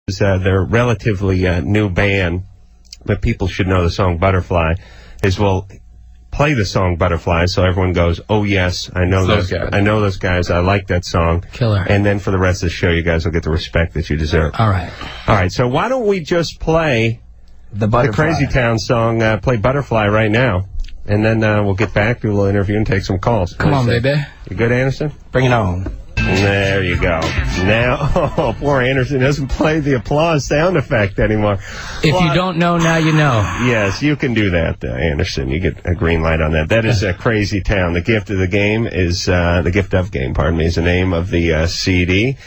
They're a relatively new band, but people should know the song Butterfly, is we'll play the song Butterfly so everyone goes, oh yes, I know those guys. I know those guys. I like that song. Killer. And then for the rest of the show, you guys will get the respect that you deserve. All right. All right, so why don't we just play the Crazy Town song, play Butterfly right now, and then we'll get back, do a little interview, and take some calls. Come on, baby. You good, Anderson? Bring it on. There you go. Now, oh, poor Anderson doesn't play the applause sound effect anymore. If you don't know, now you know. Yes, you can do that, Anderson. You get a green light on that. That is Crazy Town. The Gift of the Game is, the Gift of Game, pardon me, is the name of the CD.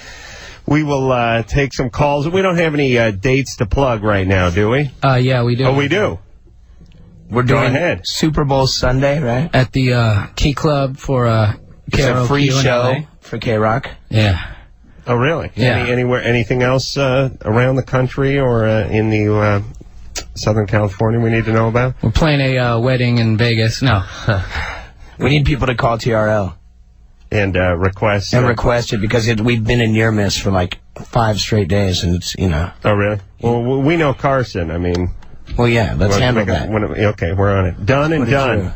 We will take some calls. We don't have any dates to plug right now, do we? Yeah, we do. Oh, we do? We're doing Super Bowl Sunday, right? At the Key Club for it's a free show for K-Rock. Yeah. Oh, really? Yeah. Anything else around the country or in the Southern California we need to know about? We're playing a wedding in Vegas. No. We need people to call TRL. And request. And request it because we've been in near miss for like 5 straight days, and it's, you know. Oh, really? Well, we know Carson. I mean. Well, yeah, let's handle that. Okay, we're on it. Done and done.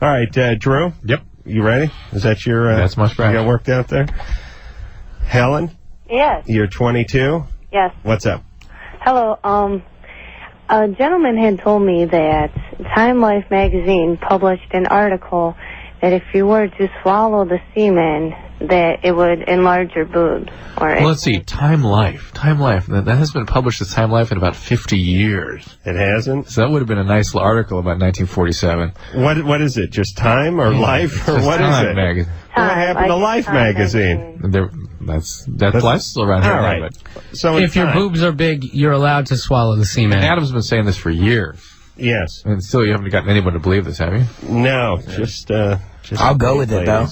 All right, Drew? Yep. You ready? Is that your... That's my scratch. You got worked out there? Helen? Yes. You're 22? Yes. What's up? Hello. A gentleman had told me that Time Life magazine published an article that if you were to swallow the semen, that it would enlarge your boobs. Well, let's see. Time Life. That hasn't been published as Time Life in about 50 years. It hasn't? So that would have been a nice little article about 1947. What is it? Just Time or Life? Or what is it? Magazine. What happened to Life magazine? That's Life's still around here. All right. But So if your boobs are big, you're allowed to swallow the semen. Adam's been saying this for years. Yes. And still you haven't gotten anyone to believe this, have you? No. Just I'll go with it, though.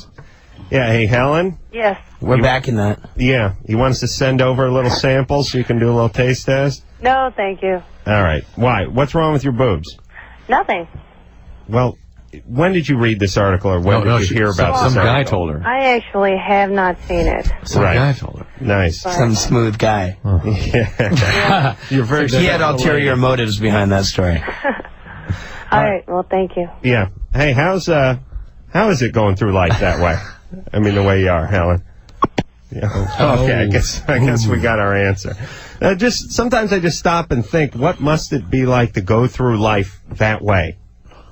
Yeah, hey, Helen? Yes. We're backing that. Yeah. You want us to send over a little sample so you can do a little taste test? No, thank you. All right. Why? What's wrong with your boobs? Nothing. Well, when did you read this article, or when did you hear about this Some article? guy told her. I actually have not seen it. Some guy told her. Nice. Some smooth guy. Yeah. You're very He had ulterior motives behind that story. All right. Well, thank you. Yeah. Hey, how is it going through life that way? I mean, the way you are, Helen. Yeah. Okay, I guess we got our answer. Sometimes I just stop and think, what must it be like to go through life that way?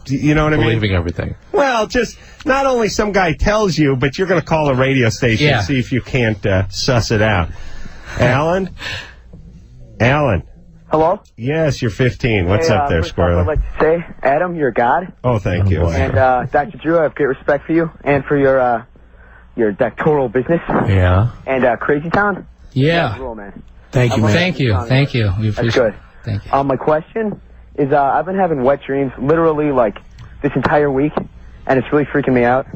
You know what I mean? Believing everything. Well, just not only some guy tells you, but you're going to call a radio station and see if you can't suss it out. Alan? Hello? Yes, you're 15. What's up there, Squirrel? I'd like to say, Adam, you're a god. Oh, thank you. And Dr. Drew, I have great respect for you and for your doctoral business. Yeah. And Crazy Town. Yeah. Cool, man. Thank you, man. Thank you. We appreciate That's good. Thank you. My question is, I've been having wet dreams literally like this entire week, and it's really freaking me out.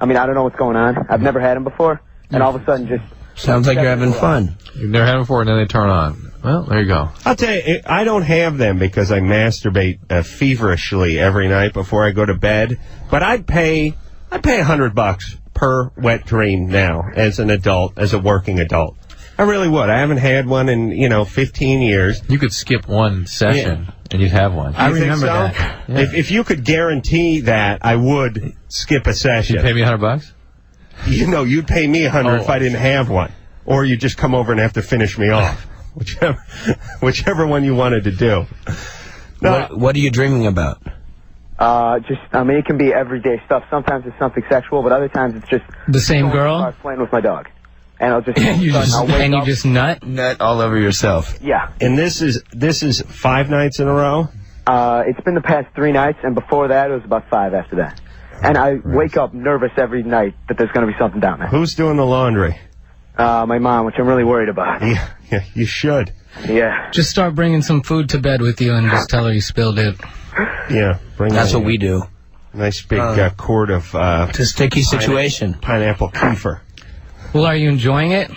I mean, I don't know what's going on. I've never had them before, and all of a sudden just... Sounds like you're having fun. You've never had them before, and then they turn on. Well, there you go. I'll tell you, I don't have them because I masturbate feverishly every night before I go to bed. But I'd pay $100 per wet dream now as an adult, as a working adult. I really would. I haven't had one in 15 years. You could skip one session and you'd have one. I remember that. Yeah. If you could guarantee that, I would skip a session. You'd pay me $100? You'd pay me $100 if I didn't have one, or you'd just come over and have to finish me off. Whichever one you wanted to do. No. What are you dreaming about? It can be everyday stuff. Sometimes it's something sexual, but other times it's just... The same girl? I was playing with my dog. And I'll just... you just nut? Nut all over yourself. Yeah. And this is 5 nights in a row? It's been the past 3 nights, and before that, it was about 5 after that. And I wake up nervous every night that there's going to be something down there. Who's doing the laundry? My mom, which I'm really worried about. Yeah, you should. Yeah. Just start bringing some food to bed with you and just tell her you spilled it. Yeah. That's what we do. Nice big quart of... It's a sticky situation. Pineapple kefir. Well, are you enjoying it?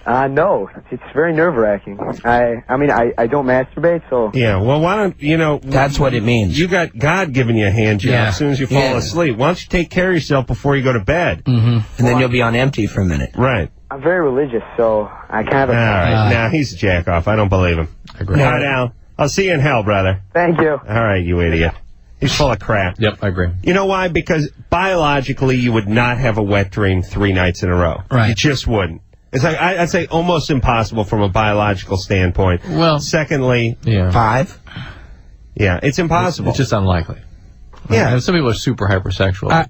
No, it's very nerve-wracking. I mean, I don't masturbate, so... Yeah, well, why don't, That's what it means. You got God giving you a hand job Yeah. as soon as you fall asleep. Why don't you take care of yourself before you go to bed? And then you'll be on empty for a minute. Right. I'm very religious, so I kind of... All right, now he's a jack-off. I don't believe him. agree. All right, Al. I'll see you in hell, brother. Thank you. All right, you idiot. He's full of crap. Yep, I agree. You know why? Because biologically, you would not have a wet dream 3 nights in a row. Right. You just wouldn't. It's like, I'd say almost impossible from a biological standpoint. Well, secondly, 5? yeah, it's impossible. It's just unlikely. Yeah. And some people are super hypersexual.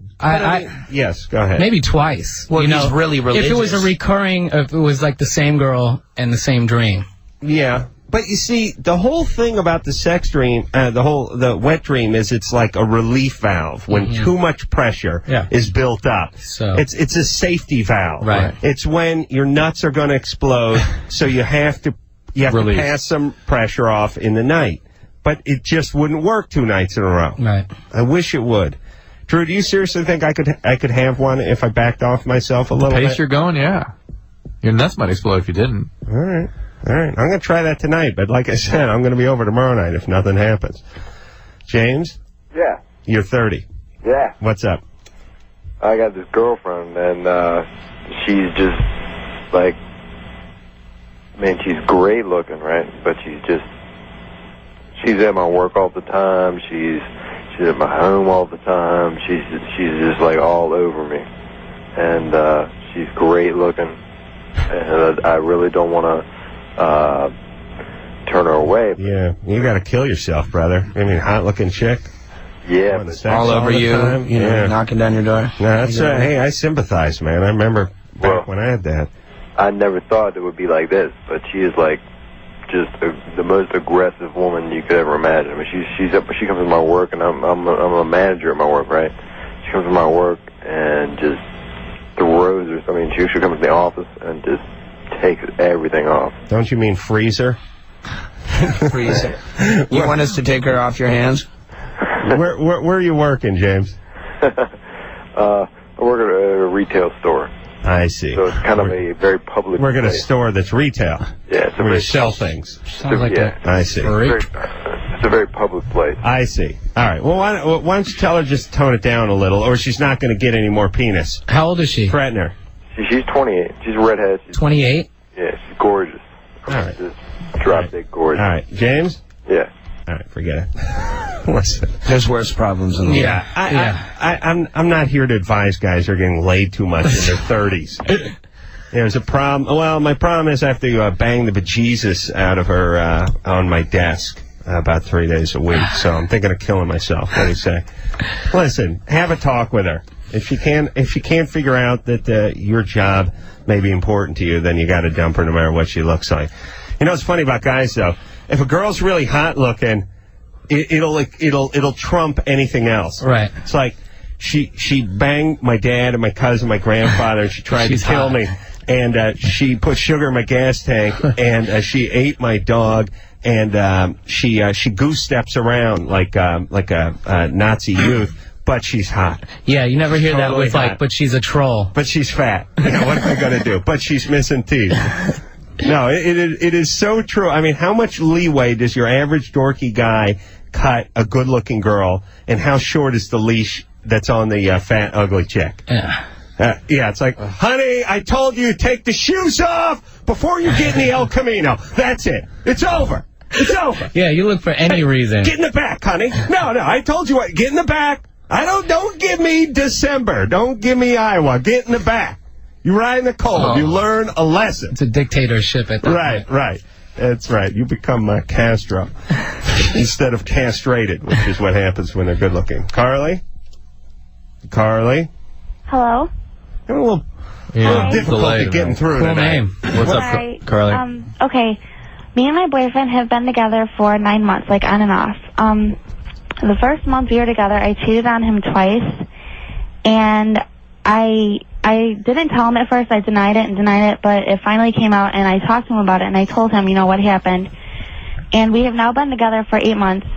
Yes, go ahead. maybe twice. Well, he's really religious. If it was a recurring, if it was like the same girl and the same dream. Yeah. But you see, the whole thing about the sex dream, the wet dream is it's like a relief valve when too much pressure is built up. So it's a safety valve. Right. It's when your nuts are going to explode, so you have to pass some pressure off in the night. But it just wouldn't work 2 nights in a row. Right. I wish it would. Drew, do you seriously think I could have one if I backed off myself a little Pace bit? you're going, yeah. Your nuts might explode if you didn't. All right. I'm going to try that tonight, but like I said, I'm going to be over tomorrow night if nothing happens. James? Yeah. You're 30. Yeah. What's up? I got this girlfriend, and she's just, like, man, she's great looking, right? But she's at my work all the time. She's at my home all the time. She's just, like, all over me. And she's great looking. And I really don't want to turn her away. Yeah, you got to kill yourself, brother. I mean, hot-looking chick. Yeah, but all over you, knocking down your door. No, that's hey, I sympathize, man. I remember back when I had that. I never thought it would be like this, but she is like just the most aggressive woman you could ever imagine. I mean, she comes to my work, and I'm a manager at my work, right? She comes to my work and just throws her. I mean, she comes to the office and just takes everything off. Don't you mean freezer? Freezer. You want us to take her off your hands? Where are you working, James? I work at a retail store. I see. So it's kind of a very public Work at a place. store that's retail. Yeah, it's a where very you sell things. Sounds like I see. It's a very public place. I see. All right. Well, why don't you tell her just to tone it down a little, or she's not going to get any more penis. How old is she? Threaten her. She's 28. She's a redhead. She's 28? Yeah, she's gorgeous. All right. Just drop dead gorgeous. All right. James? Yeah. All right. Forget it. Listen. There's worse problems in the world. I'm not here to advise guys who are getting laid too much in their 30s. There's a problem. Well, my problem is I have to bang the bejesus out of her on my desk about 3 days a week. So I'm thinking of killing myself. What do you say? Listen, have a talk with her. If you can't figure out that your job may be important to you, then you got to dump her no matter what she looks like. You know what's funny about guys though? If a girl's really hot looking, it'll trump anything else. Right. It's like she banged my dad and my cousin, my grandfather, and she tried to kill me. And she put sugar in my gas tank, and she ate my dog, and she goose steps around like a Nazi youth. But she's hot. Yeah, you never hear Totally that with hot. like, but she's a troll. But she's fat. You know, what am I going to do? But she's missing teeth. No, it is so true. I mean, how much leeway does your average dorky guy cut a good-looking girl, and how short is the leash that's on the fat, ugly chick? Yeah. Yeah, it's like, honey, I told you take the shoes off before you get in the El Camino. That's it. It's over. It's over. Yeah, you look for any reason. Get in the back, honey. No, I told you what. Get in the back. Don't give me December. Don't give me Iowa. Get in the back. You ride in the cold. Oh. You learn a lesson. It's a dictatorship at that point. Right. That's right. You become Castro instead of castrated, which is what happens when they're good looking. Carly? Hello? Having a little difficulty getting through Cool tonight. name. What's Hi. up, Carly? Okay. Me and my boyfriend have been together for 9 months, like on and off. The first month we were together, I cheated on him twice, and I didn't tell him at first. I denied it, but it finally came out, and I talked to him about it, and I told him, what happened. And we have now been together for 8 months.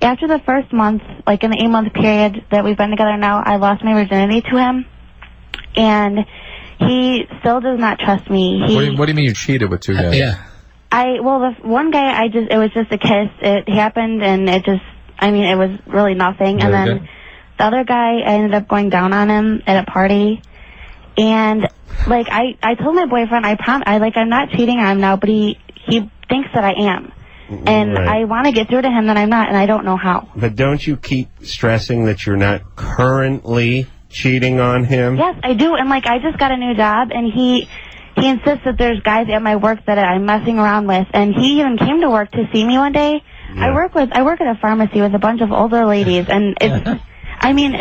After the first month, like in the 8-month period that we've been together now, I lost my virginity to him, and he still does not trust me. What do you mean you cheated with 2 guys? Yeah. Well, the one guy, it was just a kiss. It happened, and it was really nothing. And then the other guy, I ended up going down on him at a party. And, like, I told my boyfriend, I'm not cheating on him now, but he thinks that I am. And I want to get through to him that I'm not, and I don't know how. But don't you keep stressing that you're not currently cheating on him? Yes, I do. And, like, I just got a new job, and he insists that there's guys at my work that I'm messing around with. And he even came to work to see me one day. Yeah. I work at a pharmacy with a bunch of older ladies, and it's...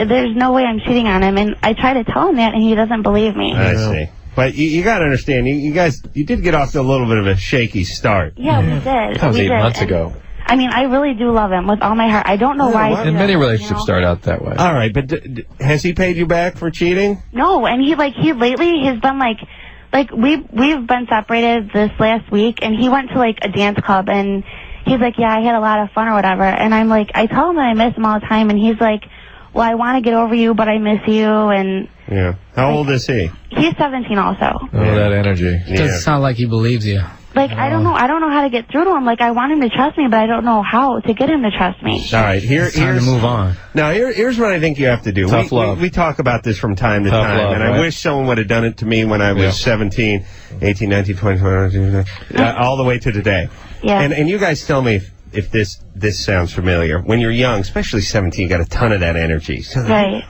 there's no way I'm cheating on him, and I try to tell him that, and he doesn't believe me. I see. But you got to understand, you did get off to a little bit of a shaky start. Yeah, we did. That was 8 months ago. I really do love him with all my heart. I don't know why. And many relationships start out that way. All right, but has he paid you back for cheating? No, and he lately has been like we've been separated this last week, and he went to like a dance club, and he's like, yeah, I had a lot of fun or whatever, and I'm like, I tell him that I miss him all the time, and he's like, well, I want to get over you, but I miss you, and... Yeah. How old is he? He's 17 also. Oh, that energy. It doesn't sound like he believes you. Like, I don't know how to get through to him. Like, I want him to trust me, but I don't know how to get him to trust me. All right, it's time to move on. Now, here's what I think you have to do. Tough love. We talk about this from time to Tough time, love, and right? I wish someone would have done it to me when I was 17, 18, 19, 20, 21, all the way to today. Yeah. And you guys tell me if this sounds familiar. When you're young, especially 17, you got a ton of that energy. So right.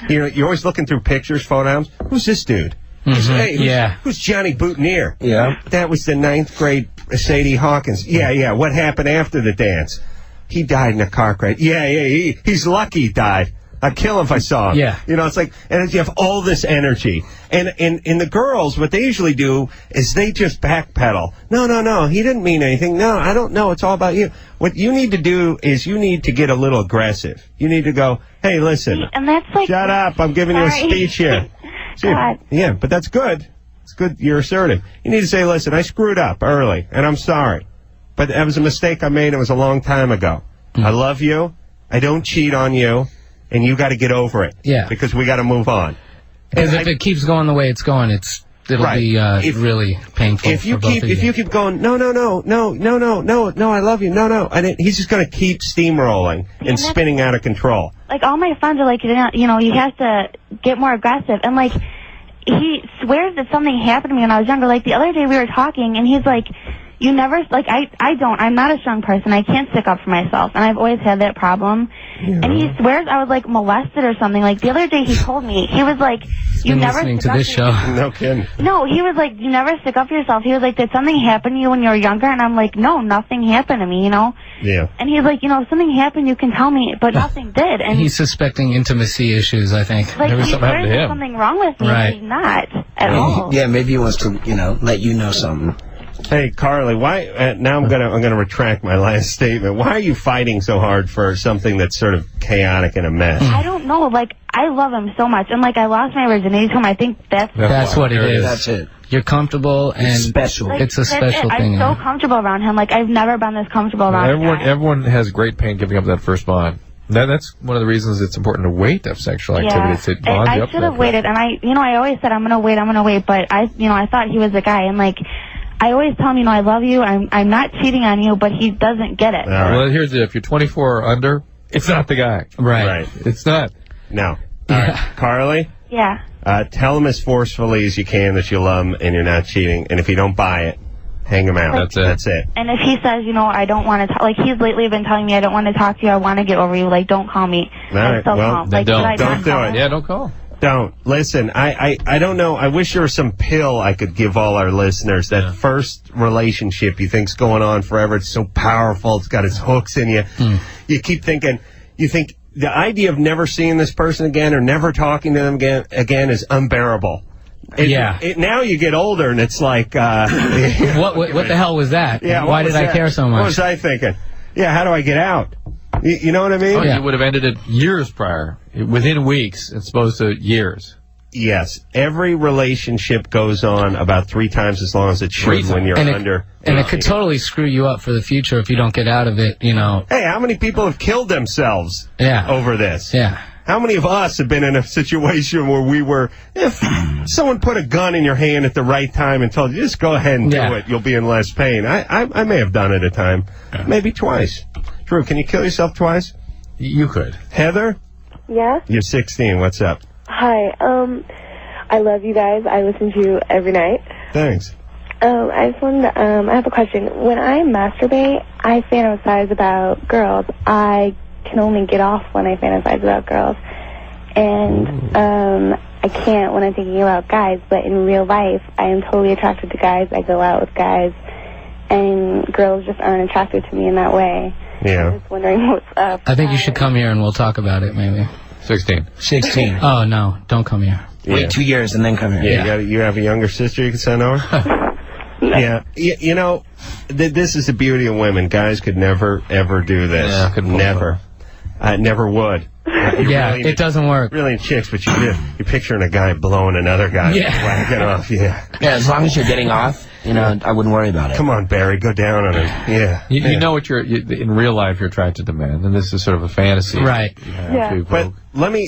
You're always looking through pictures, photos. Who's this dude? Who's Johnny Boutonniere? Yeah. That was the 9th grade Sadie Hawkins. Yeah. What happened after the dance? He died in a car crash. Yeah. He's lucky he died. I'd kill him if I saw him. Yeah. You know, it's like, and you have all this energy. And the girls, what they usually do is they just backpedal. No, he didn't mean anything. No, I don't know. It's all about you. What you need to do is you need to get a little aggressive. You need to go, hey, listen. And that's like... Shut up. I'm giving you a speech here. God. Yeah, but that's good. It's good you're assertive. You need to say, listen, I screwed up early, and I'm sorry. But that was a mistake I made. It was a long time ago. I love you. I don't cheat on you. And you got to get over it. Yeah. Because we got to move on. Because if it keeps going the way it's going, it'll be really painful if you for both of you. If you keep going, no, I love you, no, and he's just going to keep steamrolling and spinning out of control. Like, all my friends are like, you have to get more aggressive. And, like, he swears that something happened to me when I was younger. Like, the other day we were talking, and he's like, you never, like, I'm not a strong person. I can't stick up for myself. And I've always had that problem. Yeah. And he swears I was, like, molested or something. Like, the other day he told me, he was like, you never listening stick to this show. No kidding. No, he was like, you never stick up for yourself. He was like, did something happen to you when you were younger? And I'm like, no, nothing happened to me, Yeah. And he's like, if something happened, you can tell me, but nothing did. And he's suspecting intimacy issues, I think. Like, maybe he something happened to there's him. something wrong with me, Right. but he's not at all. Yeah, maybe he wants to, let you know something. Hey, Carly, why? Now I'm gonna retract my last statement. Why are you fighting so hard for something that's sort of chaotic and a mess? I don't know. Like, I love him so much, and like, I lost my virginity to him. I think that's what it is. That's it. You're comfortable, and it's special. Like, it's a special thing. I'm so comfortable around him. Like, I've never been this comfortable around him. Everyone has great pain giving up that first bond. That's one of the reasons it's important to wait of sexual activity to bond you I up. should have waited, and I always said I'm gonna wait, but I thought he was the guy, and like, I always tell him, I love you, I'm not cheating on you, but he doesn't get it. Right. Well, here's it. If you're 24 or under, it's not the guy. Right. It's not. No. All right. Carly? Yeah. Tell him as forcefully as you can that you love him and you're not cheating, and if you don't buy it, hang him out. That's it. And if he says, I don't want to talk, like, he's lately been telling me, I don't want to talk to you, I want to get over you, like, don't call me. All right, well, like, don't do it. Yeah, don't call. Don't. Listen, I don't know. I wish there was some pill I could give all our listeners. That first relationship you think's going on forever. It's so powerful. It's got its hooks in you. You keep thinking, you think the idea of never seeing this person again or never talking to them again is unbearable. Now you get older and it's like... what the hell was that? Yeah, why did I care so much? What was I thinking? Yeah, how do I get out? You know what I mean? Oh, you would have ended it years prior. Within weeks, as opposed to years. Yes. Every relationship goes on about 3 times as long as it should when you're under... And it could totally screw you up for the future if you don't get out of it, Hey, how many people have killed themselves over this? Yeah. How many of us have been in a situation where we were, if someone put a gun in your hand at the right time and told you, just go ahead and do it, you'll be in less pain. I may have done it a time, maybe twice. Drew, can you kill yourself twice? You could. Heather? Yeah? You're 16. What's up? Hi. I love you guys. I listen to you every night. Thanks. I just wanted to, I have a question. When I masturbate, I fantasize about girls. I can only get off when I fantasize about girls. And, I can't when I'm thinking about guys, but in real life, I am totally attracted to guys. I go out with guys, and girls just aren't attracted to me in that way. Yeah. I'm just wondering what's up. I think you should come here and we'll talk about it, maybe. 16. 16. Oh, no. Don't come here. Wait 2 years and then come here. Yeah. You have a younger sister you can send over? Yeah. You know, this is the beauty of women. Guys could never, ever do this. Yeah, couldn't never. Never would. Yeah, it doesn't work. Really in chicks, but you're picturing a guy blowing another guy whacking off. Yeah. Yeah, as long as you're getting off, you know, I wouldn't worry about it. Come on, Barry, go down on him. Yeah. You know what in real life you're attracted to men, and this is sort of a fantasy. Right. But let me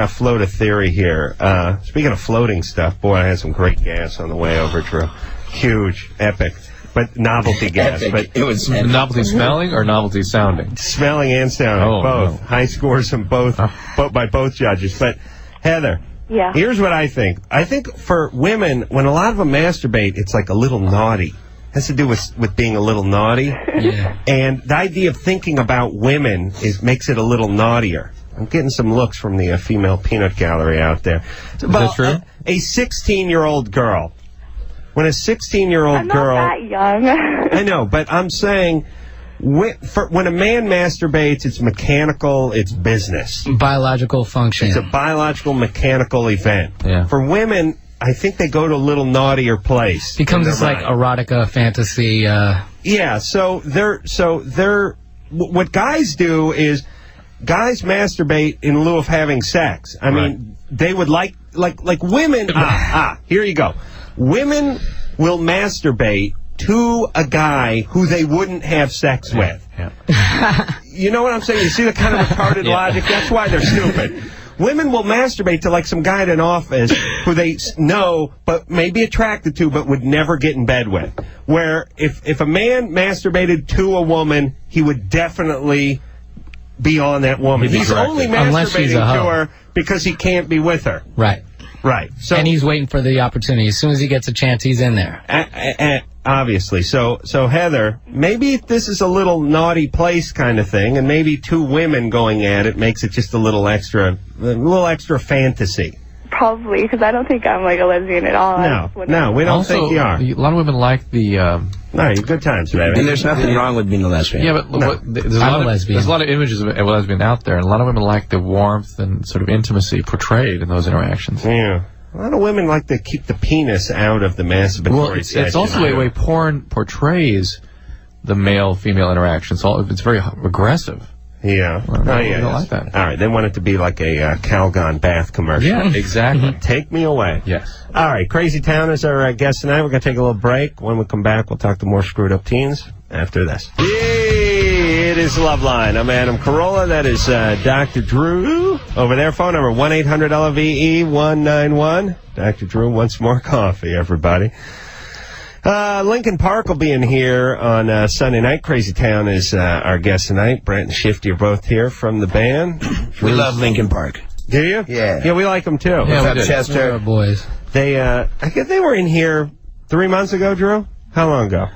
float a theory here. Speaking of floating stuff, boy, I had some great gas on the way over, Drew. Huge, epic. But novelty gas. Epic. But it was novelty smelling or novelty sounding? Smelling and sounding, both. No. High scores from both by both judges. But Heather, here's what I think. I think for women, when a lot of them masturbate, it's like a little naughty. It has to do with being a little naughty. Yeah. And the idea of thinking about women makes it a little naughtier. I'm getting some looks from the female peanut gallery out there. Is that true? A 16-year-old girl. When a 16-year-old girl... I'm not that young. I know, but I'm saying when a man masturbates, it's mechanical, it's business. Biological function. It's a biological, mechanical event. Yeah. For women, I think they go to a little naughtier place. Becomes this like erotica fantasy. Yeah, so they're what guys do is guys masturbate in lieu of having sex. I mean, they would like women. Here you go. Women will masturbate to a guy who they wouldn't have sex with. Yeah. You know what I'm saying? You see the kind of retarded logic? That's why they're stupid. Women will masturbate to like some guy at an office who they know but may be attracted to but would never get in bed with. Where if a man masturbated to a woman, he would definitely be on that woman. He's only masturbating to her because he can't be with her. Right. Right. So, and he's waiting for the opportunity. As soon as he gets a chance, he's in there. Obviously. So Heather, maybe this is a little naughty place kind of thing, and maybe two women going at it makes it just a little extra fantasy. Probably, because I don't think I'm like a lesbian at all. No, we don't think you are. A lot of women like the... No, you're good times, baby. And there's nothing wrong with being a lesbian. Yeah, but there's a lot of images of a lesbian out there, and a lot of women like the warmth and sort of intimacy portrayed in those interactions. Yeah. A lot of women like to keep the penis out of the masturbatory session. It's also the way porn portrays the male-female interaction. It's very aggressive. Yeah. I don't like that. All right. They want it to be like a Calgon bath commercial. Yeah, exactly. Take me away. Yes. All right. Crazy Town is our guest tonight. We're going to take a little break. When we come back, we'll talk to more screwed up teens after this. Yay! It is Loveline. I'm Adam Carolla. That is Dr. Drew. Over there, phone number 1-800-LVE-191. Dr. Drew wants more coffee, everybody. Lincoln Park will be in here on Sunday night. Crazy Town is our guest tonight. Brent and Shifty are both here from the band. We love Lincoln Park. Do you? Yeah. Yeah, we like them too. Yeah, What's up, Chester? We're boys. I guess they were in here 3 months ago, Drew? How long ago?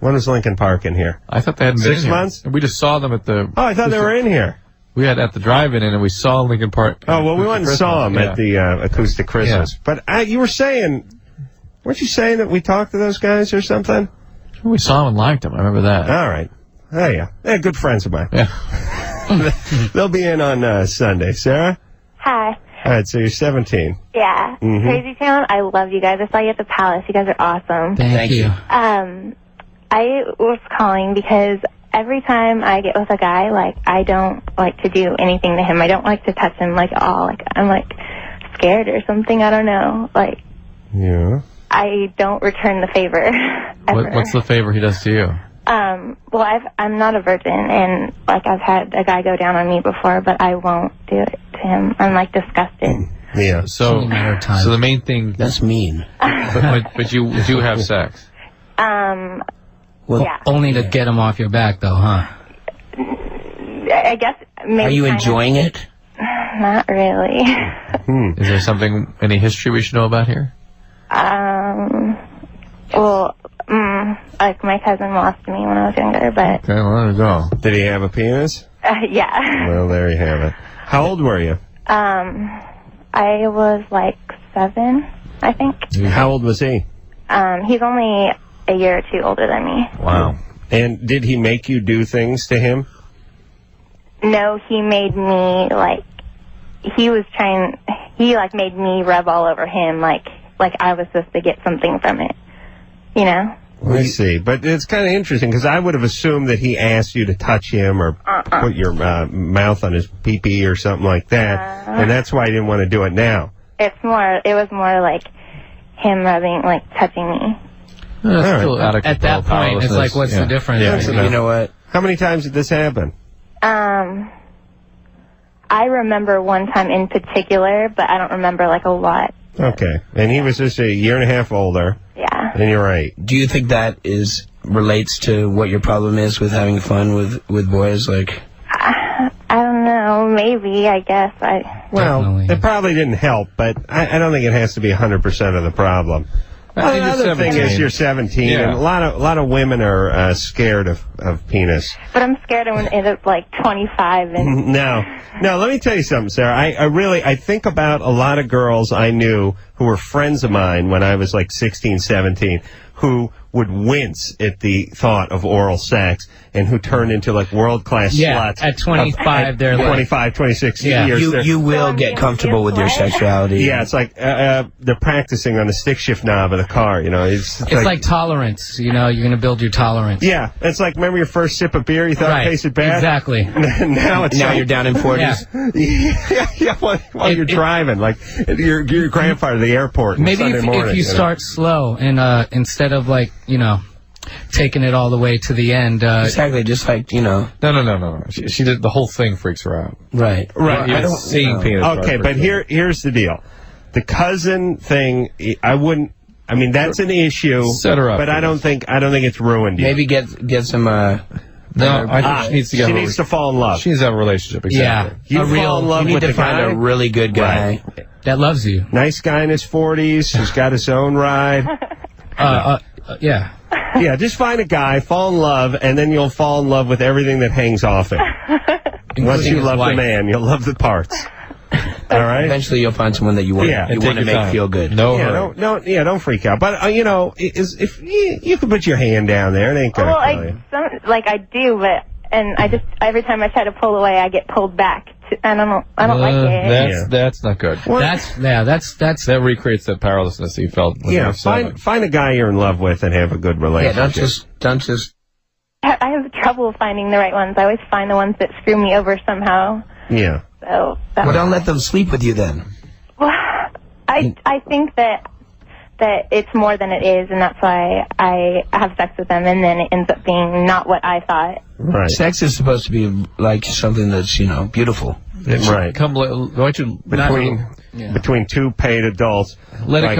When was Lincoln Park in here? I thought they hadn't been 6 in here. months? We just saw them at the... Oh, I thought they were in here. We had at the drive-in, and we saw Lincoln Park. Oh, well, we went and saw them at the Acoustic Christmas. Yeah. But you were saying... Weren't you saying that we talked to those guys or something? We saw them and liked them. I remember that. All right. Oh, yeah. They're good friends of mine. Yeah. They'll be in on Sunday. Sarah? Hi. All right, so you're 17. Yeah. Mm-hmm. Crazy Town, I love you guys. I saw you at the Palace. You guys are awesome. Thank you. I was calling because every time I get with a guy, like, I don't like to do anything to him. I don't like to touch him, like, at all. Like, I'm, like, scared or something. I don't know. Like, Yeah. I don't return the favor ever. What's the favor he does to you? Well, I'm not a virgin, and like I've had a guy go down on me before, but I won't do it to him. I'm like disgusted. Yeah. So the main thing. That's mean. But you do have sex. Well, yeah. Only to get him off your back, though, huh? I guess maybe. Are you enjoying it? Not really. Is there any history we should know about here? Well, like my cousin lost me when I was younger, but. Okay, well, there you go. Did he have a penis? Yeah. Well, there you have it. How old were you? I was like 7, I think. How old was he? He's only a year or 2 older than me. Wow. And did he make you do things to him? No, he made me, like, he made me rub all over him, like I was supposed to get something from it, you know? I see. But it's kind of interesting, because I would have assumed that he asked you to touch him or put your mouth on his pee-pee or something like that, and that's why he didn't want to do it now. It was more like him rubbing, like, touching me. At that point, it's like, what's the difference? Yeah, you know what? How many times did this happen? I remember one time in particular, but I don't remember, like, a lot. Okay. And he was just a year and a half older. Yeah. And you're right. Do you think that relates to what your problem is with having fun with boys? Like, I don't know. Maybe, I guess. Well, it probably didn't help, but I don't think it has to be 100% of the problem. The other thing is you're 17, and a lot of women are scared of penis. But I'm scared I'm going to end up like 25. And No, let me tell you something, Sarah. I think about a lot of girls I knew who were friends of mine when I was like 16, 17, who would wince at the thought of oral sex and who turned into like world-class sluts. At 25, they're 25, 26 years. You will get comfortable with your sexuality. Yeah, it's like they're practicing on the stick shift knob of the car, you know. It's like tolerance, you know, you're going to build your tolerance. Yeah, it's like, remember your first sip of beer, you thought it tasted bad? Exactly. Now you're down in 40s. Yeah, while you're driving, like your grandfather at the airport. Maybe Sunday morning, if you start slow and instead of like, you know, taking it all the way to the end. Exactly, just like, you know. No. She did, the whole thing freaks her out. Right. I don't seeing penis. Okay, but here's the deal. The cousin thing, I mean, that's an issue. Set her up. But I don't think it's ruined you. Maybe get some. No, I think she needs to she needs to fall in love. She needs to have a relationship. Exactly. Yeah, you fall in love you need with to the find guy. a really good guy that loves you. Nice guy in his 40s. Who's got his own ride. Yeah. Yeah, just find a guy, fall in love, and then you'll fall in love with everything that hangs off it. Once you love the man, you'll love the parts. All right. Eventually, you'll find someone that you want to make feel good. Don't freak out. But you know, if you can put your hand down there, it ain't gonna kill you. I do, but every time I try to pull away, I get pulled back. I don't like it. That's not good. That recreates that powerlessness you felt when you were 7. Find a guy you're in love with and have a good relationship. Yeah, don't just. I have trouble finding the right ones. I always find the ones that screw me over somehow. Yeah. So. Well, don't let them sleep with you then. Well, I think that it's more than it is, and that's why I have sex with them, and then it ends up being not what I thought. Right. Sex is supposed to be like something that's, you know, beautiful. Right. Between two paid adults, let it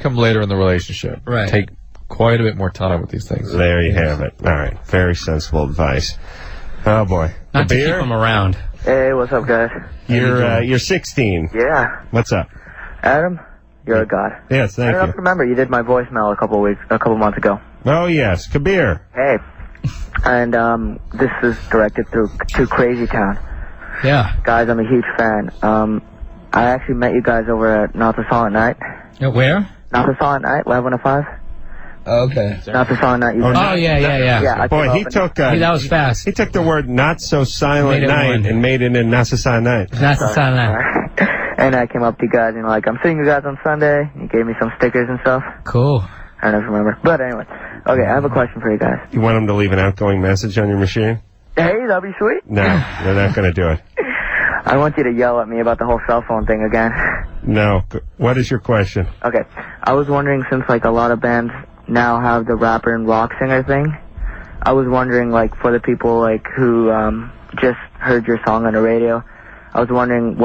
come later in the relationship. Right. Take quite a bit more time with these things. There you have it. All right. Very sensible advice. Oh boy. Not to keep them around. Hey, what's up, guys? You're 16. Yeah. What's up? Adam, you're a god. Yes, thank I don't you. remember, you did my voicemail a couple months ago. Oh yes, Kabir. Hey. And this is directed to Crazy Town. Yeah. Guys, I'm a huge fan. I actually met you guys over at Not the Silent Night. Where? Not the Silent Night, Live 105. Okay. Not the Silent Night. Yeah. Boy, he took. That was fast. He took the word "not so silent night" and made it in "not so silent night." Not so silent night. And I came up to you guys and I'm seeing you guys on Sunday. You gave me some stickers and stuff. Cool. I don't remember. But anyway. Okay, I have a question for you guys. You want him to leave an outgoing message on your machine? Hey, that'd be sweet. No, they're not going to do it. I want you to yell at me about the whole cell phone thing again. No. What is your question? Okay. I was wondering, since a lot of bands now have the rapper and rock singer thing, I was wondering, like, for the people, like, who just heard your song on the radio, I was wondering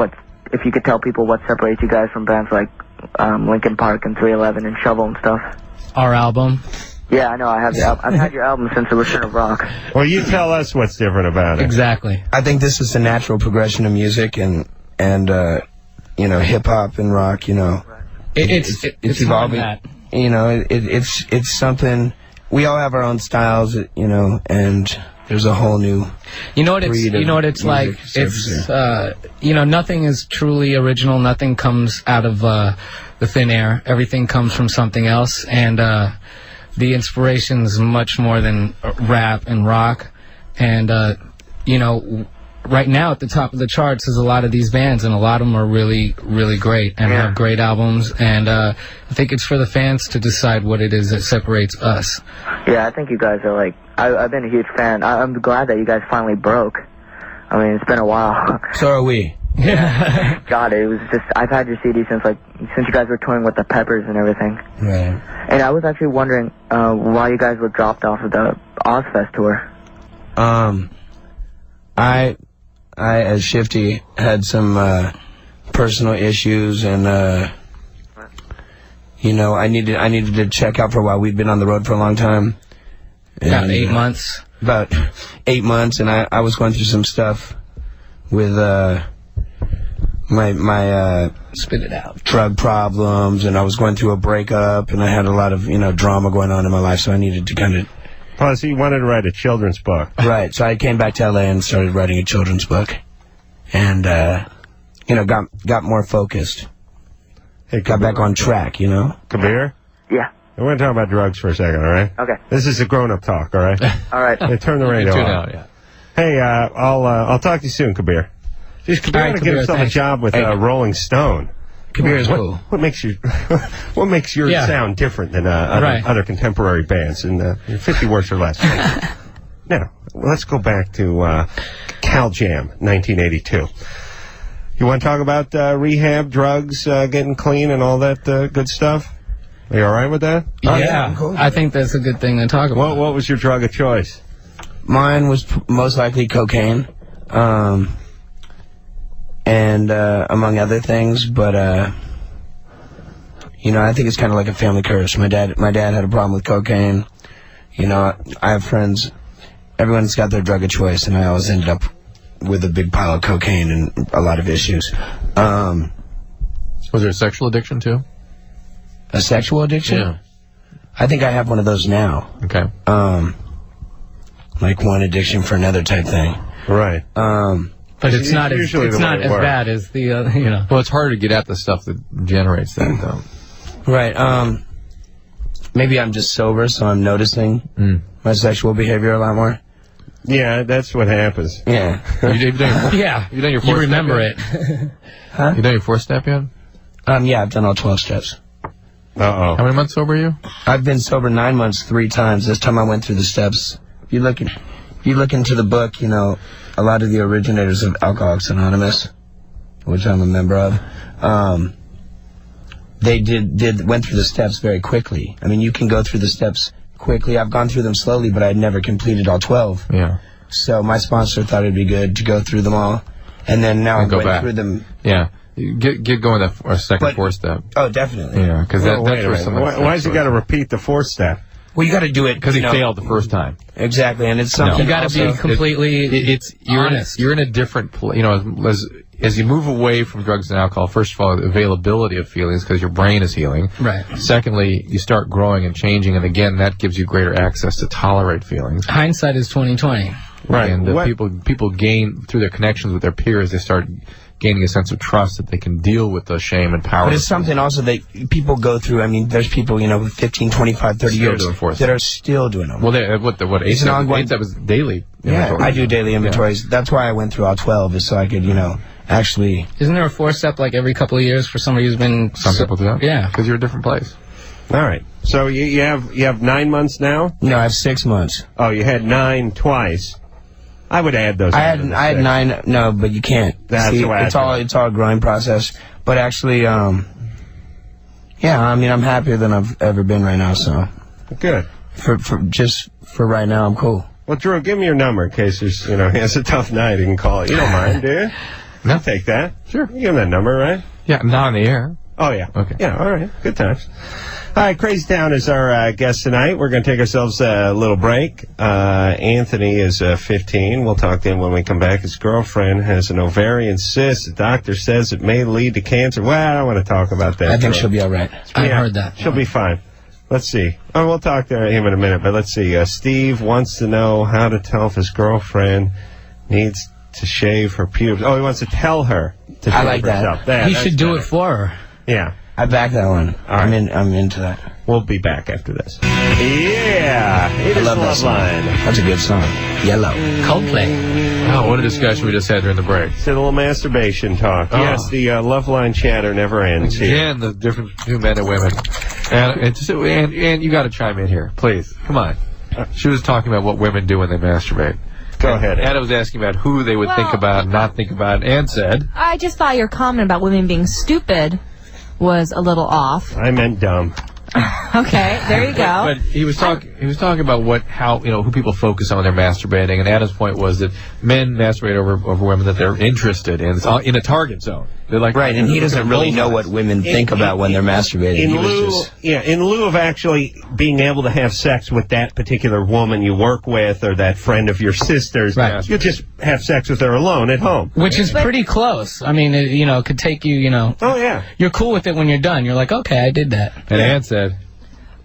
if you could tell people what separates you guys from bands like Linkin Park and 311 and Shovel and stuff. Our album. Yeah, I know. I've had your album since The Return of Rock. Well, you tell us what's different about it. Exactly. I think this is the natural progression of music and you know, hip hop and rock. You know, it's evolving. You know, it's something. We all have our own styles. You know, and there's a whole new. You know what it's like. It's you know, nothing is truly original. Nothing comes out of the thin air. Everything comes from something else, and the inspiration is much more than rap and rock. And you know, right now at the top of the charts is a lot of these bands, and a lot of them are really, really great and have great albums. And I think it's for the fans to decide what it is that separates us. Yeah, I think you guys are like. I've been a huge fan. I'm glad that you guys finally broke. I mean, it's been a while. So are we. Yeah. God, it was just. I've had your CD since you guys were touring with the Peppers and everything. Right. And I was actually wondering why you guys were dropped off of the Ozfest tour. I as Shifty had some personal issues, and you know, I needed to check out for a while. We'd been on the road for a long time. About 8 months. About 8 months, and I was going through some stuff with my spit it out, drug problems, and I was going through a breakup, and I had a lot of, you know, drama going on in my life, so I needed to kind of. Plus, he wanted to write a children's book. Right, so I came back to LA and started writing a children's book, and you know, got more focused. Hey, got back on track, you know. Kabir? Yeah. I want to talk about drugs for a second, all right? Okay. This is a grown-up talk, all right? All right. Hey, turn the radio off. Yeah. Hey, I'll talk to you soon, Kabir. Jeez, Kabir ought to get himself a job with Rolling Stone. Kabir is cool. What makes you? What makes your sound different than other contemporary bands? And 50 words or less. Now, let's go back to Cal Jam, 1982. You want to talk about rehab, drugs, getting clean, and all that good stuff? Are you all right with that? Yeah, cool. I think that's a good thing to talk about. What was your drug of choice? Mine was most likely cocaine, and among other things. But you know, I think it's kind of like a family curse. My dad had a problem with cocaine. You know, I have friends. Everyone's got their drug of choice, and I always ended up with a big pile of cocaine and a lot of issues. Was there a sexual addiction too? A sexual addiction? Yeah. I think I have one of those now. Okay. Like one addiction for another type thing. Right. But it's not as bad as the you know. Well, it's harder to get at the stuff that generates that, though. Right. Maybe I'm just sober, so I'm noticing my sexual behavior a lot more. Yeah, that's what happens. Yeah. You've done your fourth you remember it. Huh? You done your fourth step yet? Yeah, I've done all 12 steps. Uh-oh. How many months sober are you? I've been sober 9 months 3 times. This time I went through the steps. If you look into the book, you know, a lot of the originators of Alcoholics Anonymous, which I'm a member of, they went through the steps very quickly. I mean, you can go through the steps quickly. I've gone through them slowly, but I'd never completed all 12. Yeah. So my sponsor thought it'd be good to go through them all, and then now I went through them. Yeah. Get going with a second fourth step. Oh, definitely. Yeah, because that's where some. Why has he got to repeat the fourth step? Well, you got to do it because he failed the first time. Exactly, and it's something. You got to be completely honest. You're in a different place. You know, as you move away from drugs and alcohol, first of all, the availability of feelings because your brain is healing. Right. Secondly, you start growing and changing, and again, that gives you greater access to tolerate feelings. Hindsight is 20/20. Right. And people gain through their connections with their peers. They start gaining a sense of trust that they can deal with the shame and power. But it's something also that people go through. I mean, there's people, you know, with 15, 25, 30 years that are still doing them. Well, eight that was daily inventory. Yeah, I do daily inventories. Yeah. That's why I went through all 12, is so I could, you know, actually. Isn't there a 4-step like every couple of years for somebody who's been? Some people do that. Yeah, because you're a different place. All right. So you have 9 months now? No, I have 6 months. Oh, you had 9 twice. I would add those. I had 9. No, but you can't. That's See, the way it's all a growing process. But actually, yeah, I mean, I'm happier than I've ever been right now. So good. For for right now, I'm cool. Well, Drew, give me your number in case there's, he has a tough night. He can call it. You don't mind, do you? No. I'll take that. Sure. You give him that number, right? Yeah, not on the air. Oh, yeah. Okay. Yeah, all right. Good times. All right, Crazy Town is our guest tonight. We're going to take ourselves a little break. Anthony is 15. We'll talk to him when we come back. His girlfriend has an ovarian cyst. The doctor says it may lead to cancer. Well, I don't want to talk about that. I think she'll be all right. I heard that. She'll be fine. Let's see. Oh, we'll talk to him in a minute, but let's see. Steve wants to know how to tell if his girlfriend needs to shave her pubes. Oh, he wants to tell her to shave I like herself. that. He should do it for her. Yeah. I back that one. All right. I'm into that. We'll be back after this. Yeah. It I is love that song. Loveline. That's a good song. Yellow. Coldplay. Oh, what a discussion we just had during the break. It's a little masturbation talk. Oh. Yes, the Loveline chatter never ends here. Again, the difference between men and women. And you got to chime in here, please. Come on. She was talking about what women do when they masturbate. Go ahead. Anna was asking about who they would think about and not think about, and said... I just thought your comment about women being stupid was a little off. I meant dumb. Okay, there you go. But he was talking about who people focus on when they're masturbating, and Anna's point was that men masturbate over women that they're interested in. It's all in a target zone. They're like, right, and he doesn't really know what women think about when they're masturbating. In lieu of actually being able to have sex with that particular woman you work with or that friend of your sister's, right. You just have sex with her alone at home. Which is pretty close. I mean, it could take you, Oh, yeah. You're cool with it when you're done. You're like, okay, I did that. And Ann said...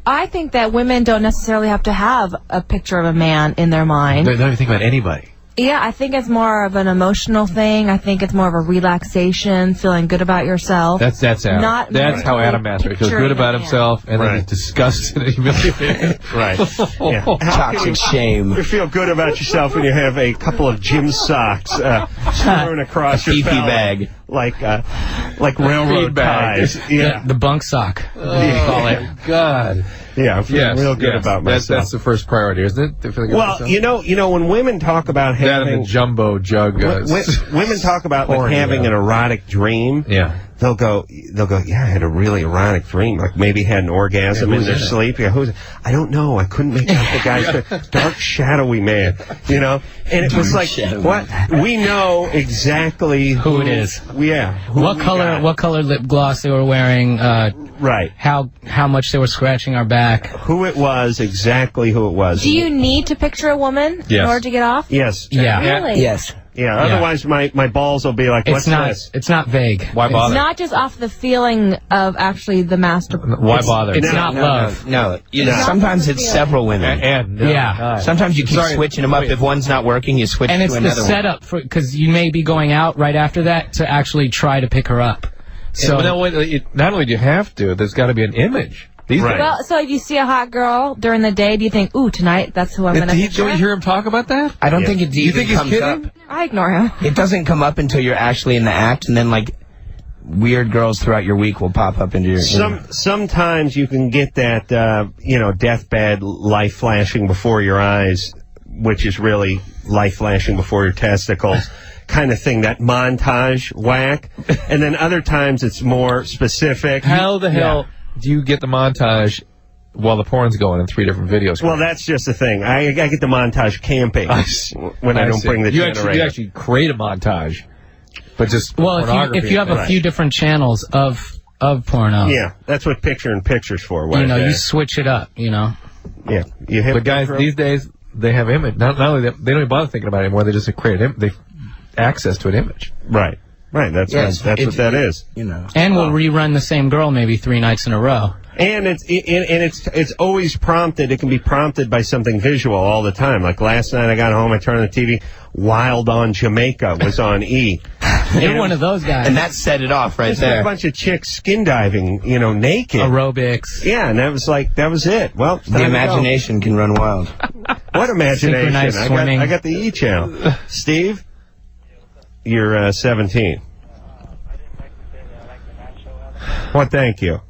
I think that women don't necessarily have to have a picture of a man in their mind. They don't even think about anybody. Yeah, I think it's more of an emotional thing. I think it's more of a relaxation, feeling good about yourself. That's how. That's how Adam masturbates. Feels good about himself, and then he's disgusted and humiliated. Right. Yeah. Toxic shame. You feel good about yourself when you have a couple of gym socks strewn across your bag. Like railroad ties. Yeah. The bunk sock. Call it. God. Yeah, I'm feeling real good about myself. That's the first priority, isn't it? Well, you know, when women talk about having... That and the jumbo jug... women talk about having an erotic dream. Yeah. They'll go, yeah, I had a really erotic dream. Like maybe had an orgasm in their sleep. Yeah, I don't know. I couldn't make out the guy's dark, shadowy man, And it was like, what? We know exactly who it is. Yeah. What color lip gloss they were wearing. Right. How much they were scratching our back. Who it was, exactly who it was. Do you need to picture a woman in order to get off? Yes. Yeah. Really? Yes. Yeah, otherwise my balls will be like, what's this? It's not vague. Why bother? It's not just off the feeling of actually the masturbation. Why bother? It's not love. No. Sometimes it's several women. Sometimes you keep switching them up. If one's not working, you switch to another one. And it's the setup, because you may be going out right after that to actually try to pick her up. So not only do you have to, there's got to be an image. Right. Well, so if you see a hot girl during the day, do you think, ooh, tonight, that's who I'm going to picture? Don't you hear him talk about that? I don't think it You think he's kidding? I ignore him. It doesn't come up until you're actually in the act, and then, weird girls throughout your week will pop up into your... Sometimes you can get that, deathbed life flashing before your eyes, which is really life flashing before your testicles. Kind of thing, that montage whack. And then other times it's more specific. How the hell do you get the montage while the porn's going in 3 different videos? Well, that's just the thing. I get the montage camping when I don't bring the generator. You actually create a montage, but just if you have a few different channels of porno. Yeah, that's what picture-in-picture's for. You switch it up, Yeah. But guys, these days, they have image. Not only they don't even bother thinking about it anymore, they just create they access to an image. Right. Right, that's what that is. And we'll rerun the same girl maybe 3 nights in a row. And it's always prompted. It can be prompted by something visual all the time. Like last night, I got home, I turned on the TV. Wild on Jamaica was on E. You're one of those guys. And that set it off right there. A bunch of chicks skin diving, naked. Aerobics. Yeah, and that was it. Well, the imagination can run wild. What imagination? Synchronized swimming. I got the E channel. Steve, you're 17. Well, thank you.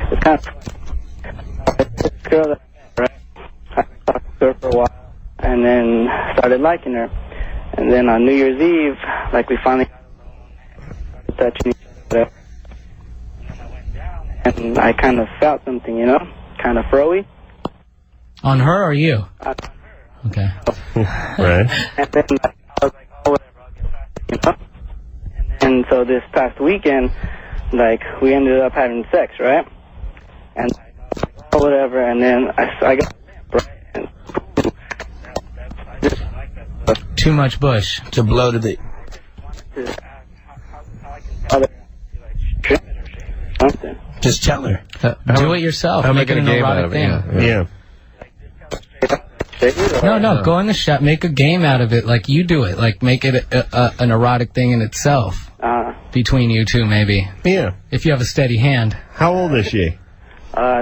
It's kind of this girl that I talked to her for a while, and then started liking her, and then on New Year's Eve, we finally started touching each other, and I went down, and I kind of felt something, kind of froey, On her or you? Okay. Right. And then I was like, oh, whatever, I'll get back, you know? And so this past weekend, like, we ended up having sex, right? And I was like, oh, whatever, and then I got right? And I just like that stuff. Too much bush. To blow to the... Just tell her. Do it yourself. How Make it an erotic thing. Yeah. No, go in the shop. Make a game out of it. Like you do it. Like make it an erotic thing in itself. Between you two, maybe. Yeah. If you have a steady hand. How old is she?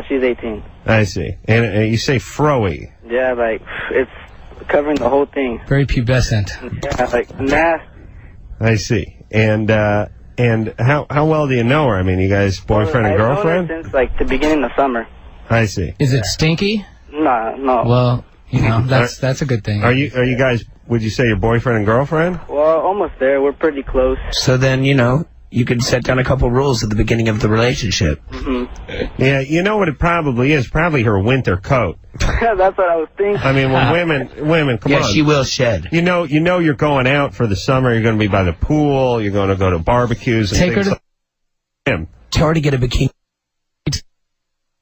She's 18. I see. And you say froey. Yeah, like, it's covering the whole thing. Very pubescent. Yeah, like, nasty. I see. And how well do you know her? I mean, you guys boyfriend and girlfriend? I've known her since, like, the beginning of summer. I see. Is it stinky? No. Well, you know, that's a good thing. Are you guys, would you say your boyfriend and girlfriend? Well, almost there. We're pretty close. So then, you know, you could set down a couple rules at the beginning of the relationship. Yeah, you know what it probably is? Probably her winter coat. That's what I was thinking. I mean, when women, come on. Yeah, she will shed. You know you're going out for the summer. You're going to be by the pool. You're going to go to barbecues and Take her things to like him. Tell her to get a bikini.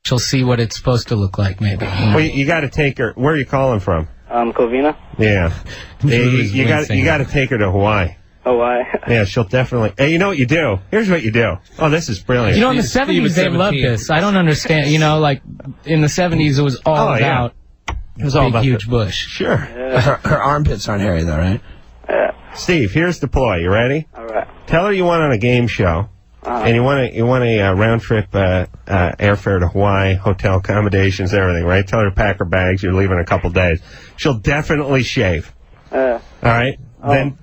She'll see what it's supposed to look like, maybe. Well, you got to take her. Where are you calling from? Covina. Yeah. You got to take her to Hawaii. Oh, why? Yeah, she'll definitely. Hey, you know what you do? Here's what you do. Oh, this is brilliant. You know, in the 70s, they loved this. I don't understand. You know, like, in the 70s, it was all about it was all big, about huge bush. Sure. Her armpits aren't hairy, though, right? Steve, here's the ploy. You ready? All right. Tell her you want on a game show, and you want a round trip airfare to Hawaii, hotel accommodations, everything, right? Tell her to pack her bags. You're leaving in a couple days. She'll definitely shave. All right?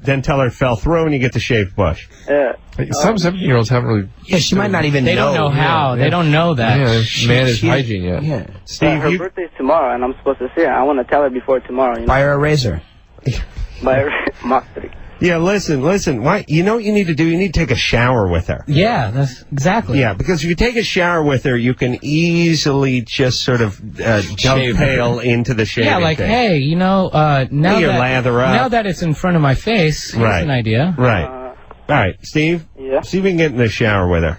Then tell her it fell through and you get the shaved bush. Some 17-year-olds haven't really... Yeah, she might not even know. They don't know how. They don't know that. Yeah, manage hygiene yet. Yeah. Steve, her birthday's tomorrow, and I'm supposed to see her. I want to tell her before tomorrow. You know? Buy her a razor. Buy her Mach 3. Yeah, listen. Why? You know what you need to do? You need to take a shower with her. Yeah, that's exactly. Yeah, because if you take a shower with her, you can easily just sort of dovetail into the shaving. Yeah, like, thing. hey, you know, lather up. Now that it's in front of my face, here's an idea. Right. All right, Steve. Yeah. See if we can get in the shower with her.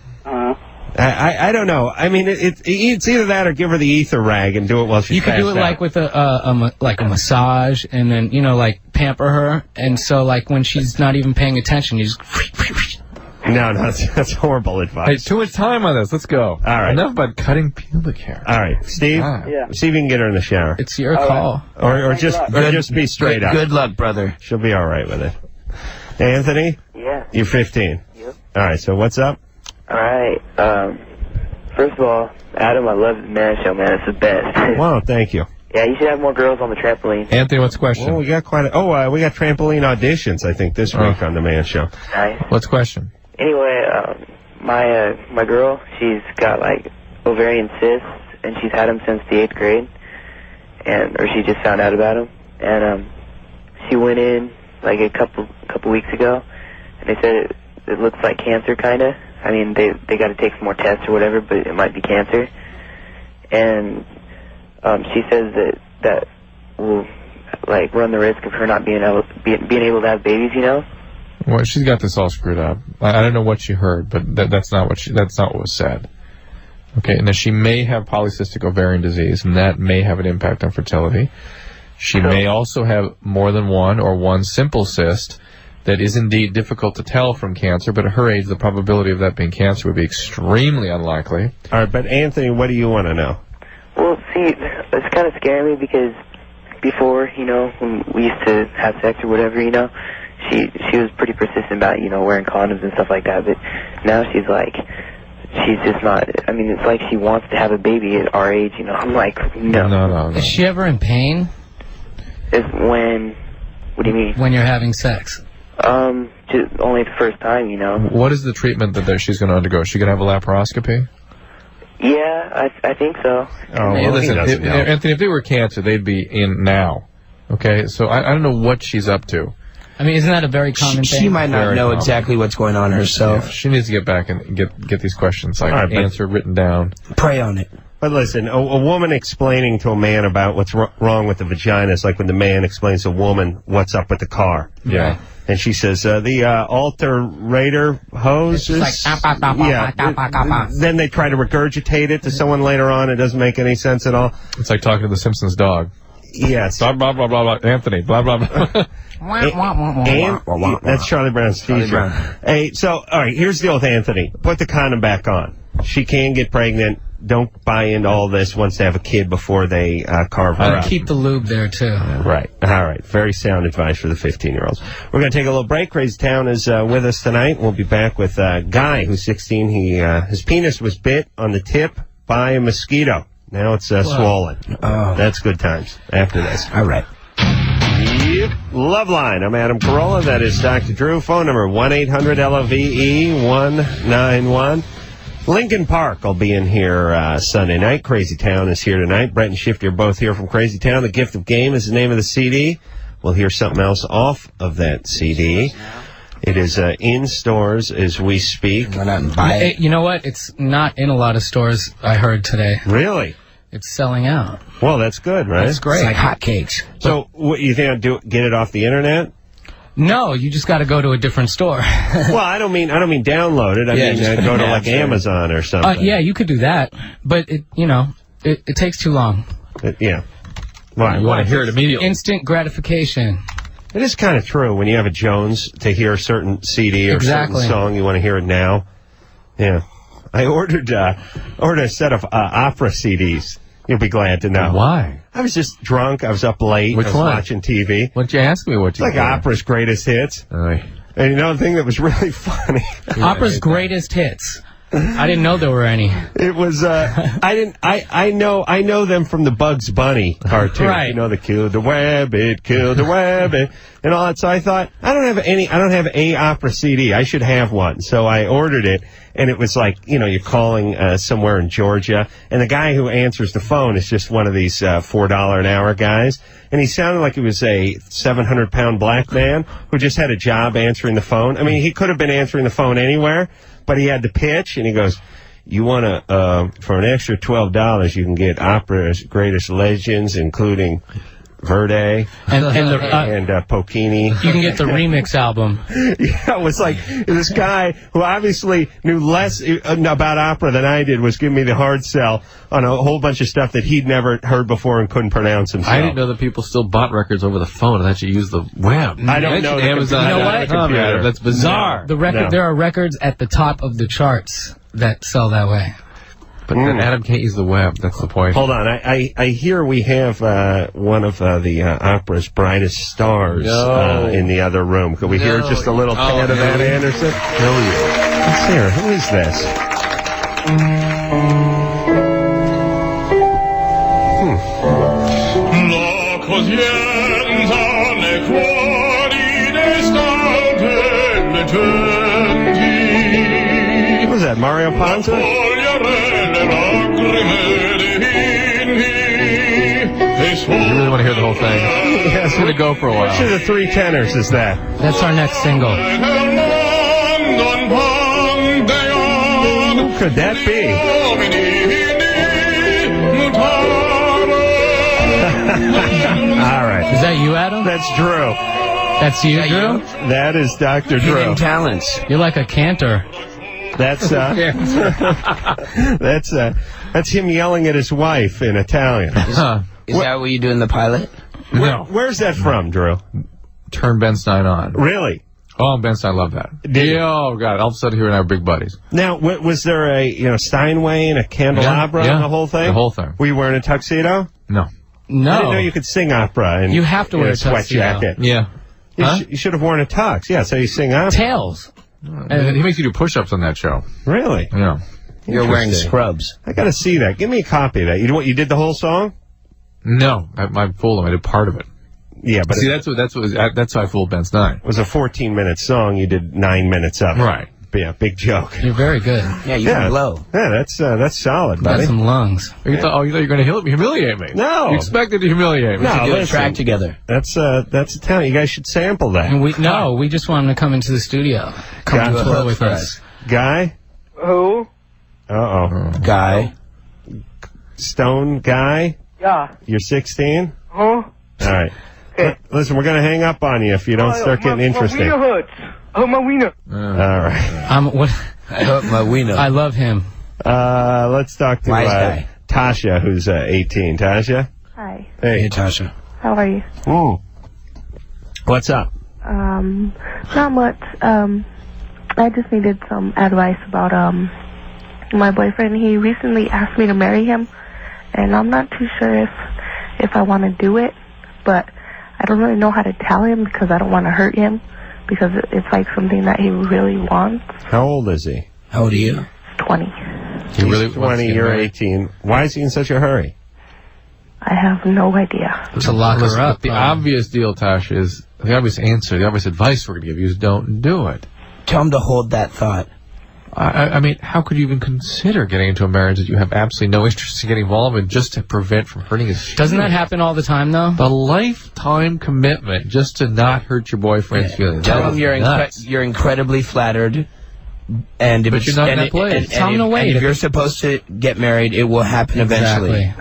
I don't know. I mean, it's either that or give her the ether rag and do it while she's You could do it like with a massage, and then like pamper her, and so like when she's not even paying attention, you just. No, that's horrible advice. Hey, too much time on this. Let's go. All right. Enough about cutting pubic hair. All right, Steve. Yeah. See if you can get her in the shower. It's your call. Or just be straight up. Good luck, brother. She'll be all right with it. Hey, Anthony. Yeah. You're 15. Yep. All right. So what's up? All right. First of all, Adam, I love the Man Show, man. It's the best. Wow, thank you. Yeah, you should have more girls on the trampoline. Anthony, what's the question? Well, we got we got trampoline auditions, I think, this week on the Man Show. Nice. What's the question? Anyway, my girl, she's got like ovarian cysts, and she's had them since the 8th grade, or she just found out about them, and she went in like a couple weeks ago, and they said it looks like cancer, kind of. I mean, they got to take some more tests or whatever, but it might be cancer. And she says that will like run the risk of her not being able to have babies, you know. Well, she's got this all screwed up. I don't know what she heard, but that's not what was said. Okay, and then she may have polycystic ovarian disease, and that may have an impact on fertility. She may also have more than one simple cyst that is indeed difficult to tell from cancer, but at her age, the probability of that being cancer would be extremely unlikely. All right, but Anthony, what do you want to know? Well, see, it's kind of scaring me because before, when we used to have sex or whatever, she was pretty persistent about, wearing condoms and stuff like that, but now she's just not, I mean, it's like she wants to have a baby at our age, I'm like, no. No. Is she ever in pain? What do you mean? When you're having sex. Just only the first time, What is the treatment that she's going to undergo? Is she going to have a laparoscopy? Yeah, I think so. Oh, Hey, well, listen, Anthony, if they were cancer, they'd be in now. Okay, so I don't know what she's up to. I mean, isn't that a very common thing? She might not Very know common. exactly what's going on herself. Yeah, she needs to get back and get these questions All right, but- answered, written down. Pray on it. But listen, a woman explaining to a man about what's wrong with the vagina is like when the man explains to a woman what's up with the car. Yeah. And she says, the alterator hose is... Then they try to regurgitate it to someone later on. It doesn't make any sense at all. It's like talking to the Simpsons dog. Yes. Blah, blah, blah, blah, blah. Anthony, blah, blah, blah. That's Charlie Brown's teacher. Hey, so, all right, here's the deal with Anthony. Put the condom back on. She can get pregnant. Don't buy into all this. Wants to have a kid before they carve her up. Keep the lube there, too. Right. All right. Very sound advice for the 15-year-olds. We're going to take a little break. Crazy Town is with us tonight. We'll be back with Guy, who's 16. His penis was bit on the tip by a mosquito. Now it's swollen. Oh. That's good times after this. All right. Yep. Loveline. I'm Adam Carolla. That is Dr. Drew. Phone number 1-800-LOVE-191. Lincoln Park will be in here Sunday night. Crazy Town is here tonight. Brett and Shifty are both here from Crazy Town. The Gift of Game is the name of the CD. We'll hear something else off of that CD. It is in stores as we speak. Go out and buy it. You know what? It's not in a lot of stores, I heard today. Really? It's selling out. Well, that's good, right? That's great. It's like hotcakes. So, what you think I'll get it off the internet? No, you just got to go to a different store. Well, I don't mean download it. I mean go to like Amazon or something. Yeah, you could do that, but it takes too long. Yeah. Well, you want to hear it immediately. Instant gratification. It is kind of true when you have a Jones to hear a certain CD or certain song, you want to hear it now. Yeah. I ordered a set of opera CDs. You'll be glad to know. Why? I was just drunk. I was up late. Which I was watching TV. Why don't you ask me what you It's like Opera's Greatest Hits. Aye. And you know the thing that was really funny? Opera's Greatest Hits. I didn't know there were any. It was I know them from the Bugs Bunny cartoon. Right. You know, the killed the rabbit, killed the rabbit, and all that. So I thought I don't have a opera CD. I should have one. So I ordered it, and it was like, you're calling somewhere in Georgia, and the guy who answers the phone is just one of these $4 an hour guys, and he sounded like he was a 700-pound black man who just had a job answering the phone. I mean, he could have been answering the phone anywhere. But he had to pitch, and he goes, you want to, for an extra $12, you can get Opera's Greatest Legends, including Verde and Pocini. You can get the remix album. Yeah, it was like this guy who obviously knew less about opera than I did was giving me the hard sell on a whole bunch of stuff that he'd never heard before and couldn't pronounce himself. I didn't know that people still bought records over the phone and that you use the web. I don't know. Amazon. You know what? That's bizarre. There are records at the top of the charts that sell that way. But Adam can't use the web. That's the point. Hold on. I hear we have one of the opera's brightest stars in the other room. Could we hear just a little tad of that, Anderson? Let's hear. Who is this? What was that, Mario Ponza? You really want to hear the whole thing? Yes. It's going to go for a while. Which of the three tenors is that? That's our next single. Who could that be? All right. Is that you, Adam? That's Drew. That's you, Drew? That is Dr. Drew. Hidden talents. You're like a cantor. That's that's him yelling at his wife in Italian. Is that what you do in the pilot? No. Where's that from, Drew? Turn Ben Stein on. Really? Oh, Ben Stein loved that. Oh, God. All of a sudden, he and I are big buddies. Now, was there a Steinway and a candelabra and the whole thing? The whole thing. Were you wearing a tuxedo? No. No. I didn't know you could sing opera and you have to wear a sweat tuxedo. jacket. Yeah. You should have worn a tux. Yeah, so you sing opera. Tails. He makes you do push-ups on that show. Really? Yeah. You're wearing scrubs. I got to see that. Give me a copy of that. You did the whole song? No, I fooled him. I did part of it. Yeah, but see, that's how I fooled Ben Stein. It was a 14-minute song. You did 9 minutes of it. Right. Yeah, big joke. You're very good. Yeah, you can blow. Yeah, that's solid, Got buddy. some lungs. You thought you were going to humiliate me. No. You expected to humiliate me. No, Do a track together. That's a talent. You guys should sample that. And we just want him to come into the studio. Come to tour with us. Guy? Who? Uh-oh. Guy. stone guy? Yeah. You're 16? Huh? All right. Okay. Listen, we're going to hang up on you if you don't start getting interesting. My wiener hurts. Oh, my wiener. All right. I hope my wiener. I love him. Let's talk to Tasha, who's 18. Tasha? Hi. Hey, Tasha. How are you? What's up? Not much. I just needed some advice about my boyfriend. He recently asked me to marry him, and I'm not too sure if I want to do it, but I don't really know how to tell him because I don't want to hurt him because it's like something that he really wants. How old is he? How old are you? 20. He really He's 20, you're 18. Why is he in such a hurry? I have no idea. To lock her up. The obvious deal, Tasha, is the obvious answer, the obvious advice we're going to give you is don't do it. Tell him to hold that thought. I mean, how could you even consider getting into a marriage that you have absolutely no interest in getting involved in just to prevent from hurting his feelings? Doesn't that happen all the time, though? The lifetime commitment just to not hurt your boyfriend's feelings. Tell him you're incredibly flattered. And if but you're not in that place. Tell him to wait. And if you're supposed to get married, it will happen eventually.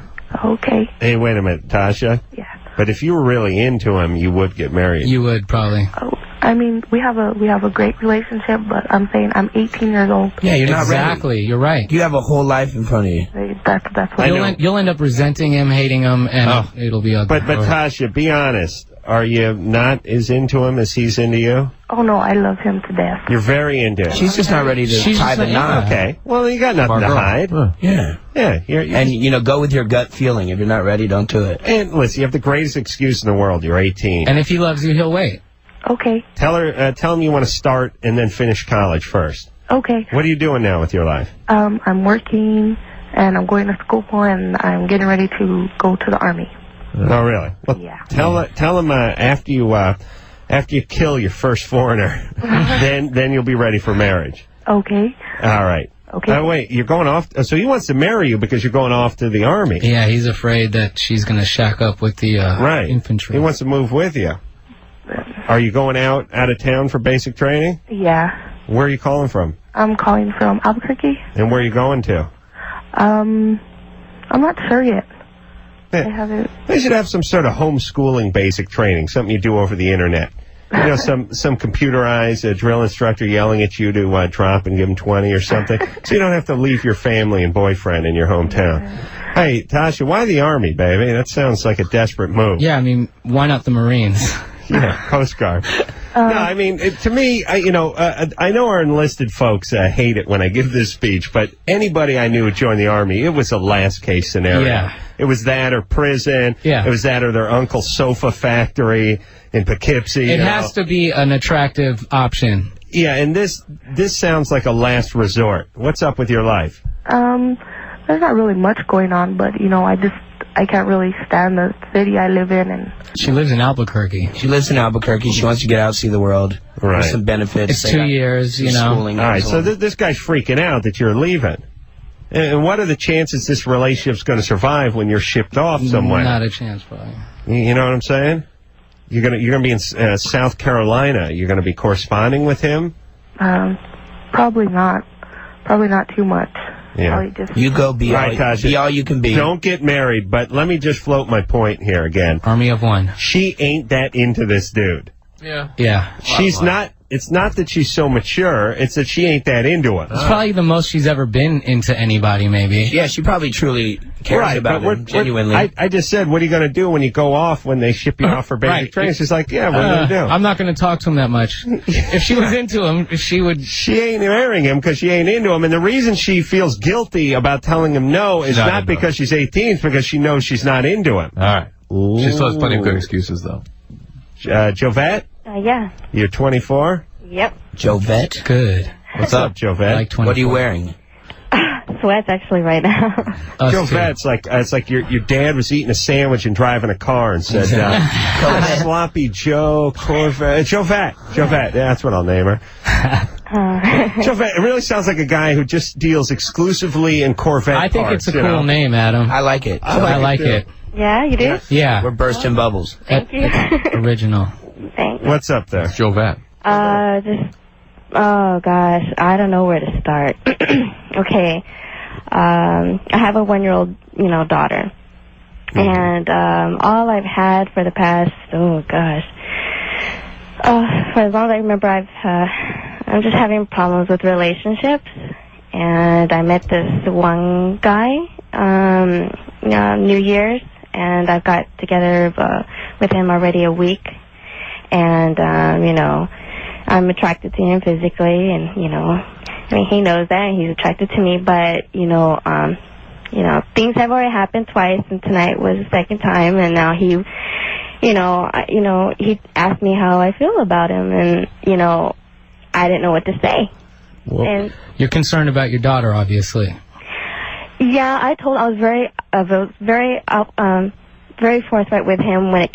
Okay. Hey, wait a minute, Tasha. Yeah. But if you were really into him, you would get married. You would, probably. Oh, I mean, we have a great relationship, but I'm saying I'm 18 years old. Yeah, you're not ready. Exactly, you're right. You have a whole life in front of you. That's what you'll end up resenting him, hating him, and it'll be ugly. But Tasha, be honest. Are you not as into him as he's into you? Oh, no, I love him to death. You're very into him. She's just not ready to tie the knot. Okay. Well, you got nothing to hide. Yeah. Yeah. And, go with your gut feeling. If you're not ready, don't do it. And listen, you have the greatest excuse in the world. You're 18. And if he loves you, he'll wait. Okay. Tell him you want to start and then finish college first. Okay. What are you doing now with your life? I'm working, and I'm going to school, and I'm getting ready to go to the Army. Oh, really? Well, yeah. Tell him after you kill your first foreigner, then you'll be ready for marriage. Okay. All right. Okay. Wait, you're going off. So he wants to marry you because you're going off to the Army. Yeah, he's afraid that she's going to shack up with the infantry. He wants to move with you. Are you going out of town for basic training? Yeah. Where are you calling from? I'm calling from Albuquerque. And where are you going to? I'm not sure yet. Yeah. They should have some sort of homeschooling basic training, something you do over the internet. Some computerized drill instructor yelling at you to drop and give him 20 or something, so you don't have to leave your family and boyfriend in your hometown. Hey, Tasha, why the Army, baby? That sounds like a desperate move. Yeah, I mean, why not the Marines? Yeah, Coast Guard. No, I mean, to me, I know our enlisted folks hate it when I give this speech, but anybody I knew who joined the Army, it was a last case scenario. Yeah. It was that or prison. Yeah. It was that or their uncle's sofa factory in Poughkeepsie. It has to be an attractive option. Yeah, and this sounds like a last resort. What's up with your life? There's not really much going on, but I can't really stand the city I live in. And she lives in Albuquerque. She lives in Albuquerque. She wants to get out, see the world. Right. Some benefits. It's 2 years, Schooling. All right, so this guy's freaking out that you're leaving. And what are the chances this relationship's going to survive when you're shipped off somewhere? Not a chance, probably. You know what I'm saying? You're gonna be in South Carolina. You're gonna be corresponding with him. Probably not. Probably not too much. Yeah. You go be all you can be. Don't get married, but let me just float my point here again. Army of one. She ain't that into this dude. Yeah. Yeah. She's not. It's not that she's so mature. It's that she ain't that into him. It's probably the most she's ever been into anybody, maybe. Yeah, she probably truly cares about him, genuinely. I just said, what are you going to do when you go off, when they ship you off for basic training? She's like, yeah, what are you going to do? I'm not going to talk to him that much. If she was into him, she would... She ain't marrying him because she ain't into him. And the reason she feels guilty about telling him no is not because she's 18, it's because she knows she's not into him. All right. Ooh. She still has plenty of good excuses, though. Jovette? Yeah. You're 24? Yep. Jovette? Good. What's up, Jovette? Like what are you wearing? Sweats, actually, right now. Jovette's it's like your dad was eating a sandwich and driving a car and said, Sloppy Joe, Corvette. Jovette. Yeah, that's what I'll name her. Jovette, it really sounds like a guy who just deals exclusively in Corvette I think parts, it's a cool name, Adam. I like it. I like it. Yeah, you do? Yeah. We're bursting bubbles. Thank you. Original. Thanks. What's up there? Jovette. Oh gosh, I don't know where to start. Okay. I have a 1-year-old daughter. And all I've had for the past, for as long as I remember, I'm just having problems with relationships. And I met this one guy, New Year's, and I've got together with him already a week. And, I'm attracted to him physically, and, he knows that, and he's attracted to me, but, things have already happened twice, and tonight was the second time, and now he asked me how I feel about him, and, I didn't know what to say. Well, and you're concerned about your daughter, obviously. Yeah, I was very forthright with him when it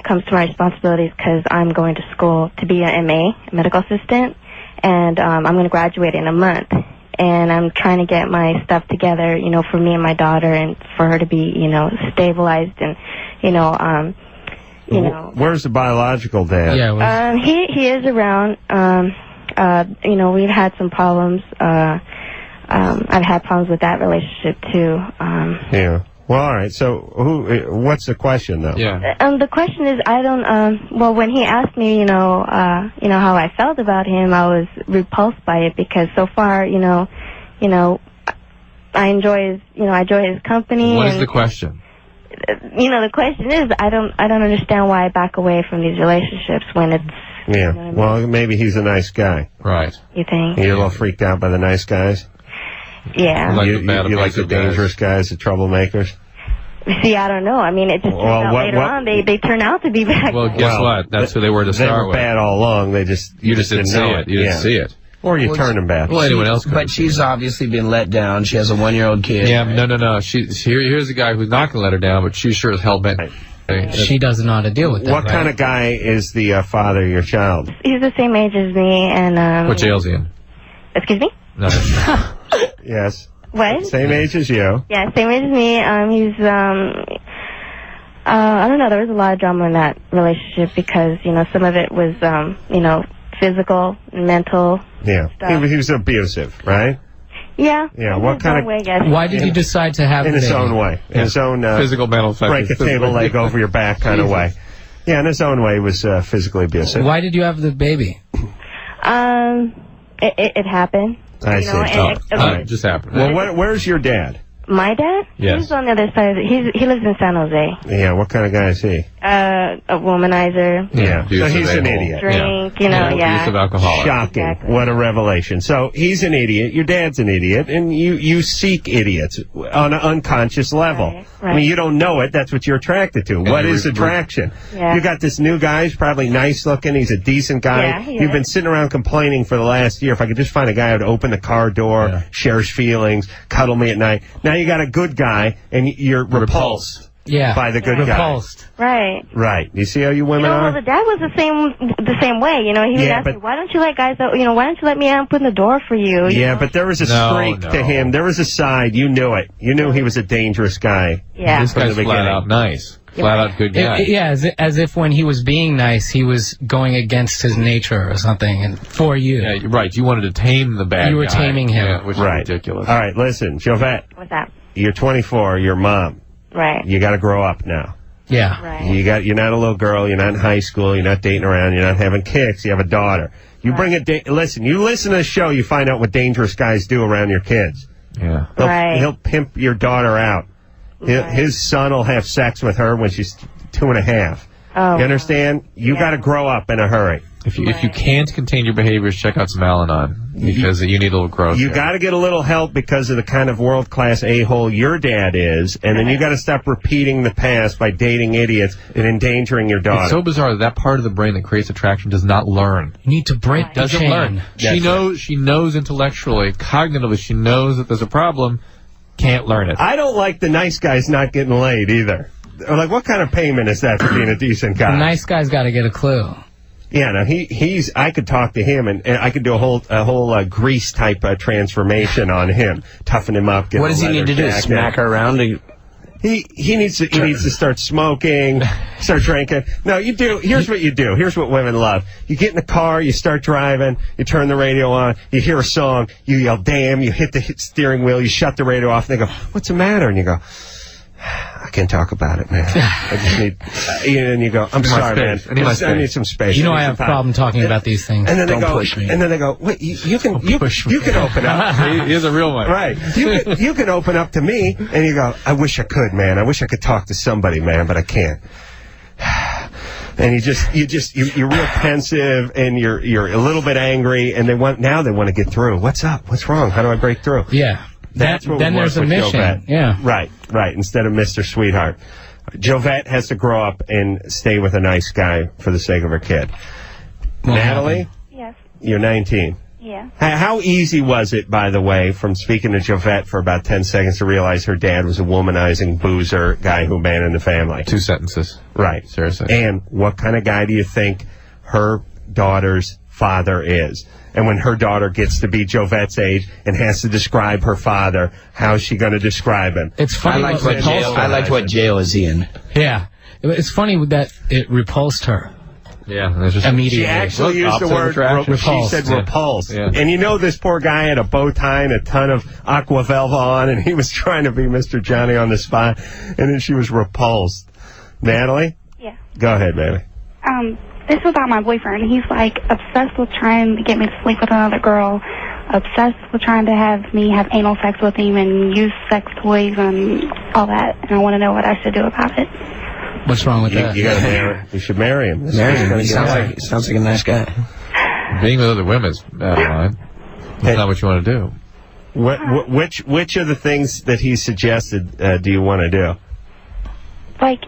comes to my responsibilities, because I'm going to school to be an MA, a medical assistant, and I'm going to graduate in a month. And I'm trying to get my stuff together, for me and my daughter, and for her to be, stabilized, and, Where's the biological dad? Yeah. He is around. We've had some problems. I've had problems with that relationship too. Yeah. Well, all right. So, what's the question, though? Yeah. The question is, I don't. Well, when he asked me, how I felt about him, I was repulsed by it, because so far, I enjoy his company. What is the question? The question is, I don't understand why I back away from these relationships when it's. Yeah. Well, maybe he's a nice guy. Right. You think? You're a little freaked out by the nice guys? Yeah. You like the dangerous guys, the troublemakers? See, I don't know. I mean, it just turns out later on they turn out to be bad. Well, guess what? That's who they were to start with. They were bad all along. You just didn't see it. You didn't see it. Or you turn them bad. Well, anyone else could. But she's obviously been let down. She has a 1-year-old kid. Yeah, no. Here's a guy who's not going to let her down, but she sure as hell bent. She doesn't know how to deal with that. What kind of guy is the father of your child? He's the same age as me, and what jail's he in? Excuse me? No. Yes. What? Same age as you. Yeah, same age as me. He's I don't know. There was a lot of drama in that relationship, because some of it was physical, mental. Yeah. Stuff. He was abusive, right? Yeah. Yeah. What kind of way, I guess. Why did you decide to have in his own way? In his own physical, mental, break a table leg over your back kind of way. Yeah, in his own way, was physically abusive. Why did you have the baby? It happened. I see. It just happened. Well, where's your dad? My dad? Yes. He's on the other side. He lives in San Jose. Yeah. What kind of guy is he? A womanizer. Yeah. So he's an idiot. Drink. Abusive alcoholic. Shocking. Exactly. What a revelation. So he's an idiot. Your dad's an idiot, and you seek idiots on an unconscious level. Right. I mean, you don't know it. That's what you're attracted to. What is attraction? Yeah. You got this new guy. He's probably nice looking. He's a decent guy. Yeah, he You've is. been sitting around complaining for the last year. If I could just find a guy who'd open the car door, shares feelings, cuddle me at night. Now you got a good guy, and you're repulsed. Yeah. By the good Repulsed. Right. Right. You see how you women are? Well, the dad was the same way. He would ask me, why don't you let guys out? Why don't you let me open the door for you? Yeah, but there was a streak to him. There was a side. You knew it. You knew he was a dangerous guy. Yeah. This guy's flat out nice. Flat out good guy. As if when he was being nice, he was going against his nature or something, and for you. Yeah, right. You wanted to tame the bad guy. You were taming him. Which is ridiculous. All right, listen, Jovette. What's that? You're 24. You're a mom. Right. You got to grow up now. Yeah. Right. You're not a little girl. You're not in high school. You're not dating around. You're not having kids. You have a daughter. You bring listen. You listen to the show. You find out what dangerous guys do around your kids. Yeah. He'll pimp your daughter out. His son will have sex with her when she's 2.5. Oh. You understand? You got to grow up in a hurry. If you can't contain your behaviors, check out some Al-Anon, because you need a little growth. You got to get a little help because of the kind of world-class a-hole your dad is, and then you got to stop repeating the past by dating idiots and endangering your daughter. It's so bizarre that part of the brain that creates attraction does not learn. You need to break the Doesn't chain. learn. She knows intellectually, cognitively, she knows that there's a problem, can't learn it. I don't like the nice guys not getting laid either. Like, what kind of payment is that for being a decent guy? The nice guy's got to get a clue. Yeah, no, he's. I could talk to him, and I could do a whole Grease type transformation on him, toughen him up. What does he need to do? Smack her around? He needs to start smoking, start drinking. No, you do. Here's what you do. Here's what women love. You get in the car, you start driving, you turn the radio on, you hear a song, you yell "damn," you hit the steering wheel, you shut the radio off, and they go, "What's the matter?" And you go, I can't talk about it, man. I just need, and you go, I'm sorry, man. I need some space. You know I have a problem talking about these things. And then Don't push me. And then they go, wait, you can open up. He is a real one. Right. You can open up to me, and you go, I wish I could, man. I wish I could talk to somebody, man, but I can't. And you're real pensive, and you're a little bit angry, and they want to get through. What's up? What's wrong? How do I break through? Yeah. That's what then there's a mission. Jovette. Yeah. Right. Instead of Mr. Sweetheart. Jovette has to grow up and stay with a nice guy for the sake of her kid. Natalie? Yes. You're 19. Yeah. How easy was it, by the way, from speaking to Jovette for about 10 seconds to realize her dad was a womanizing boozer guy who abandoned the family? 2 sentences. Right. Seriously. And what kind of guy do you think her daughter's father is? And when her daughter gets to be Jovette's age and has to describe her father, how's she going to describe him? It's funny. I liked what jail is he in. Yeah. It's funny that it repulsed her. Yeah, that's just immediately. She actually used the word repulsed. She said repulsed. Yeah. And you know this poor guy had a bow tie and a ton of aqua velva on, and he was trying to be Mr. Johnny on the spot, and then she was repulsed. Natalie? Yeah. Go ahead, baby. This was about my boyfriend. He's like obsessed with trying to get me to sleep with another girl, obsessed with trying to have me have anal sex with him and use sex toys and all that. And I want to know what I should do about it. What's wrong with that? You gotta marry. You should marry him. Marry him. He sounds like a nice guy. Being with other women is out of line. That's not what you want to do. Which of the things that he suggested do you want to do? Like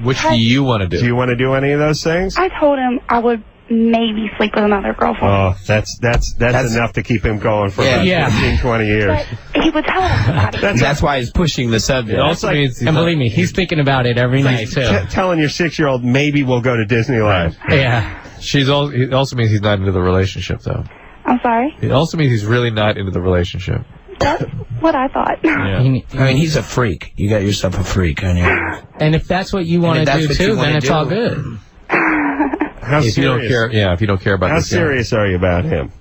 Which do you want to do? Do you want to do any of those things? I told him I would maybe sleep with another girlfriend. Oh, that's enough to keep him going for about 15, 20 years. But he would tell us about it. That's why he's pushing the subject. And believe me, he's thinking about it every night, too. Telling your 6-year-old, maybe we'll go to Disneyland. Yeah. It also means he's not into the relationship, though. I'm sorry? It also means he's really not into the relationship. That's what I thought. Yeah. I mean, he's a freak. You got yourself a freak on you. And if that's what you want to do, too, then it's all good. If you don't care about how this serious are you about him?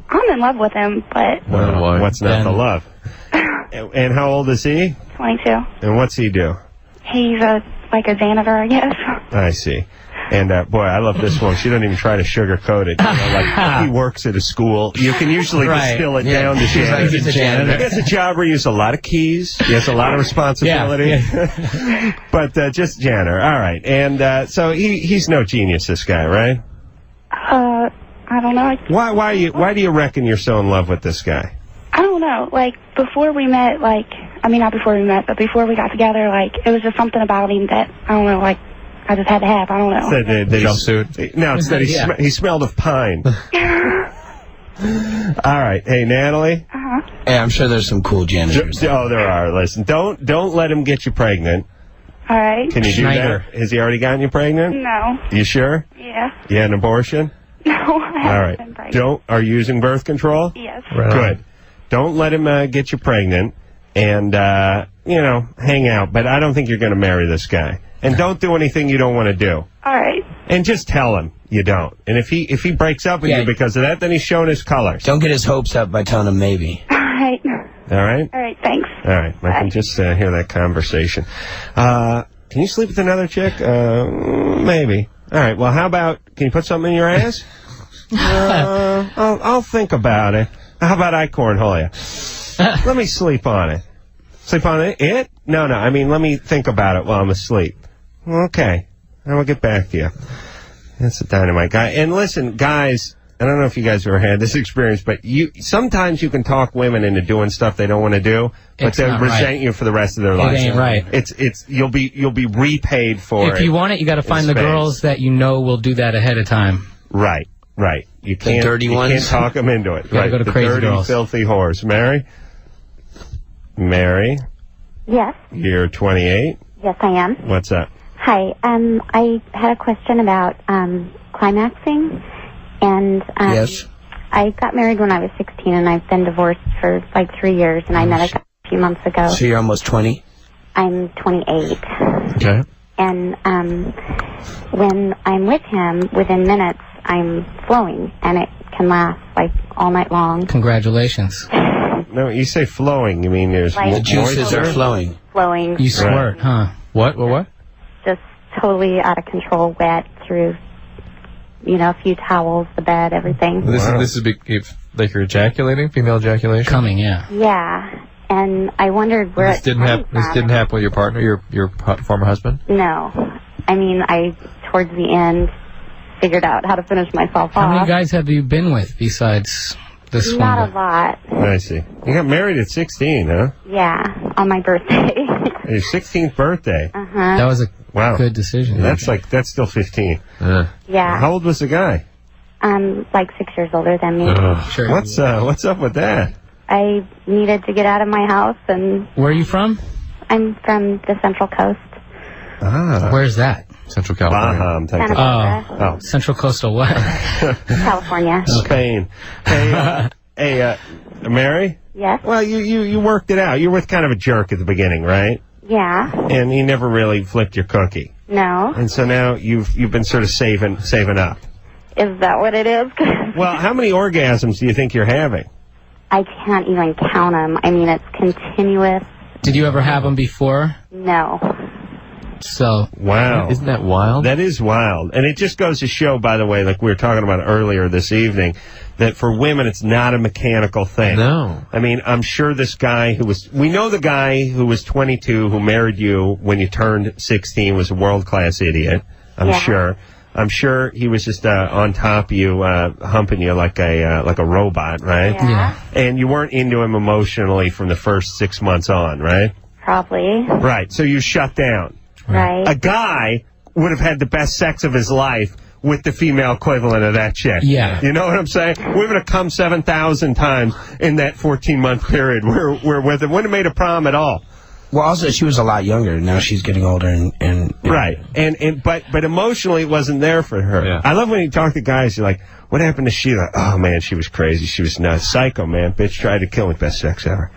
I'm in love with him, but... Well, what's not to love? And how old is he? 22. And what's he do? He's like a janitor, I guess. I see. And, boy, I love this one. She doesn't even try to sugarcoat it. You know, like, he works at a school. You can usually distill it down to janitor. He's a janitor. He has a job where he has a lot of keys. He has a lot of responsibility. But just janitor. All right. And so he's no genius, this guy, right? I don't know. Why do you reckon you're so in love with this guy? I don't know. Like, before we met, not before we met, but before we got together, like, it was just something about him that, I don't know, like, I just had to have. I don't know. The jumpsuit? No, it's that he smelled of pine. All right. Hey, Natalie? Uh-huh. Hey, I'm sure there's some cool janitors. Oh, there are. Listen, don't let him get you pregnant. All right. Can you do that? Has he already gotten you pregnant? No. You sure? Yeah. You had an abortion? No, I haven't been pregnant. Are you using birth control? Yes. Good. Don't let him get you pregnant and, hang out. But I don't think you're going to marry this guy. And don't do anything you don't want to do. All right. And just tell him you don't. And if he breaks up with you because of that, then he's showing his colors. Don't get his hopes up by telling him maybe. All right. All right? All right, thanks. All right. I can just hear that conversation. Can you sleep with another chick? Maybe. All right. Well, how about, can you put something in your ass? I'll think about it. How about I cornhole you? Let me sleep on it. Sleep on it? No. I mean, let me think about it while I'm asleep. Okay. I will get back to you. That's a dynamite guy. And listen, guys, I don't know if you guys ever had this experience, but sometimes you can talk women into doing stuff they don't want to do, but they'll resent you for the rest of their lives. It ain't right. You'll be repaid for it. If you want it, you got to find the girls that you know will do that ahead of time. Right. You can't, the dirty ones? You can't talk them into it. Right. Go to the crazy dirty, girls. filthy whores. Mary? Yes. You're 28? Yes, I am. What's up? Hi. I had a question about climaxing, and yes. I got married when I was 16, and I've been divorced for like 3 years, and I met a guy a few months ago. So you're almost 20? I'm 28. Okay. And when I'm with him, within minutes, I'm flowing, and it can last like all night long. Congratulations. No, you say flowing. You mean there's Like, The juices are flowing. flowing. You squirt, huh? What? Just totally out of control, wet through, a few towels, the bed, everything. This is like you're ejaculating, female ejaculation? Coming, yeah. Yeah, and I wondered where This didn't happen with your partner, your former husband? No. I mean, towards the end, figured out how to finish myself How off. many guys have you been with besides this one? Not a lot. I see. You got married at 16, huh? Yeah, on my birthday. Your 16th birthday. That was a good decision. That's still 15. Yeah. How old was the guy? Like 6 years older than me. Sure. What's up with that? I needed to get out of my house, and Where are you from? I'm from the Central Coast. Where's that? Central California. Baja, I'm thinking. Santa Barbara. Central Coastal what? California. Spain. Hey, Mary? Yes. Well, you worked it out. You were with kind of a jerk at the beginning, right? Yeah. And you never really flipped your cookie. No. And so now you've been sort of saving up. Is that what it is? Well, how many orgasms do you think you're having? I can't even count them. I mean, it's continuous. Did you ever have them before? No. So. Wow. Isn't that wild? That is wild. And it just goes to show, by the way, like we were talking about earlier this evening, that for women it's not a mechanical thing. No. I mean, I'm sure this guy we know the guy who was 22 who married you when you turned 16 was a world-class idiot. I'm sure he was just on top of you, humping you like a robot, right? Yeah. And you weren't into him emotionally from the first 6 months on, right? Probably. Right. So you shut down. Right. A guy would have had the best sex of his life with the female equivalent of that chick. Yeah. You know what I'm saying? Women have come 7,000 times in that 14-month period. We're with it. Wouldn't have made a problem at all. Well, also, she was a lot younger. Now she's getting older, and right. But emotionally, it wasn't there for her. Yeah. I love when you talk to guys. You're like, "What happened to Sheila?" Oh man, she was crazy. She was nuts, psycho man. Bitch tried to kill me. Best sex ever.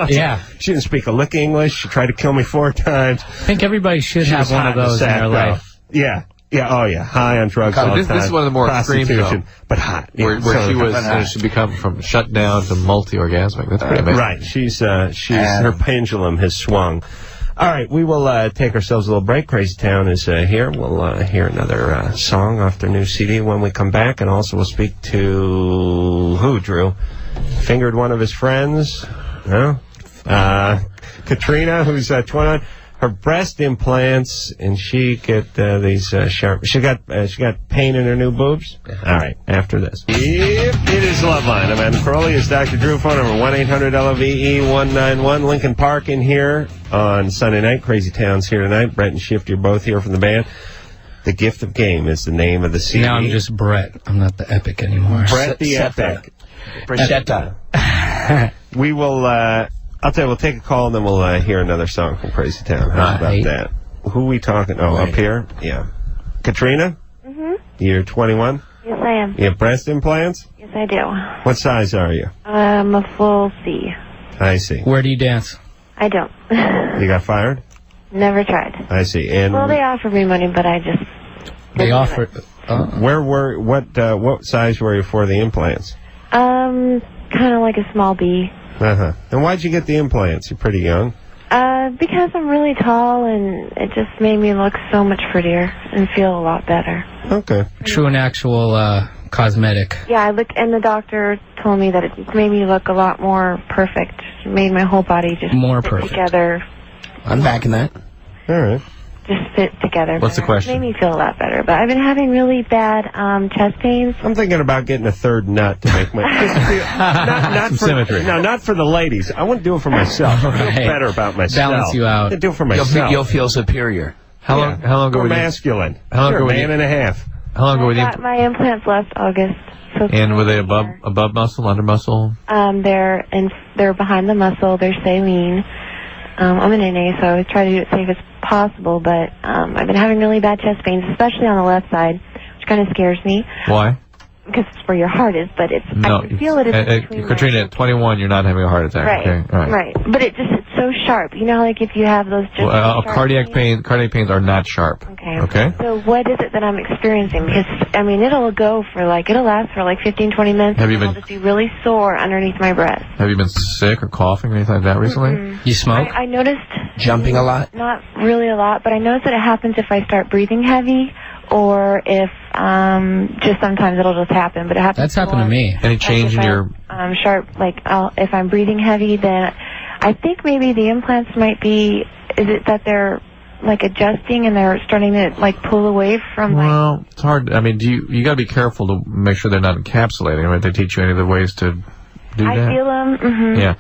Yeah. She didn't speak a lick of English. She tried to kill me 4 times. I think everybody should have one of those in their life. Yeah. Yeah, oh yeah, high on drugs all the time. This is one of the more extreme, though, but hot. Where she was, she become from shut down to multi-orgasmic. That's pretty amazing. Right, she's her pendulum has swung. All right, we will take ourselves a little break. Crazy Town is here. We'll hear another song off their new CD when we come back, and also we'll speak to who, Drew? Fingered one of his friends? No? Katrina, who's 21. Her breast implants, and she get these sharp. She got pain in her new boobs. All right, after this. It is Loveline. I'm Adam Carolla. It's Dr. Drew. Phone number 1-800-LOVE-191. Lincoln Park in here on Sunday night. Crazy Town's here tonight. Brett and Shift, you're both here from the band. The Gift of Game is the name of the CD. Now I'm just Brett. I'm not the Epic anymore. Brett the Epic. Brett. We will. I'll tell you, we'll take a call and then we'll hear another song from Crazy Town. How about that? Who are we talking? Oh, up here? Yeah. Katrina? Mm-hmm. You're 21? Yes, I am. You have breast implants? Yes, I do. What size are you? I'm a full C. I see. Where do you dance? I don't. You got fired? Never tried. I see. And well, they offered me money, but I just... They offered... what size were you for the implants? Kind of like a small B. Uh-huh. And why'd you get the implants? You're pretty young. Because I'm really tall, and it just made me look so much prettier and feel a lot better. Okay. True and actual cosmetic. Yeah, and the doctor told me that it made me look a lot more perfect. It made my whole body just more fit perfect together. I'm backing that. All right. Just fit together. What's the question? It made me feel a lot better, but I've been having really bad chest pains. I'm thinking about getting a third nut to make my... not for, symmetry. No, not for the ladies. I want to do it for myself. I feel better about myself. Balance you out. I do it for myself. You'll feel superior. How long ago were were you? Masculine. How long You're ago a were you? man and a half. How long ago were I you? got my implants last August. So And were they above muscle, under muscle? They're behind the muscle. They're saline. I'm an NA, so I try to do it safe as possible, but I've been having really bad chest pains, especially on the left side, which kind of scares me. Why? Because it's where your heart is, but it's No, I can feel it. Katrina, at 21, you're not having a heart attack. Right, okay? All right. But it's so sharp. You know, like if you have those just sharp cardiac pains are not sharp. Okay. So what is it that I'm experiencing? Because, I mean, it'll last for like 15, 20 minutes. I'll just be really sore underneath my breast. Have you been sick or coughing or anything like that recently? Mm-hmm. You smoke? I noticed... Jumping a lot? Not really a lot, but I notice that it happens if I start breathing heavy or if just sometimes it'll just happen. But it happens. That's happened to me. Any change in your... sharp, like if I'm breathing heavy, then I think maybe the implants might be... Is it that they're like adjusting and they're starting to like pull away from Well, it's hard. I mean, you got to be careful to make sure they're not encapsulating. Right? They teach you any of the ways to do that. I feel them. Mm-hmm. Yeah.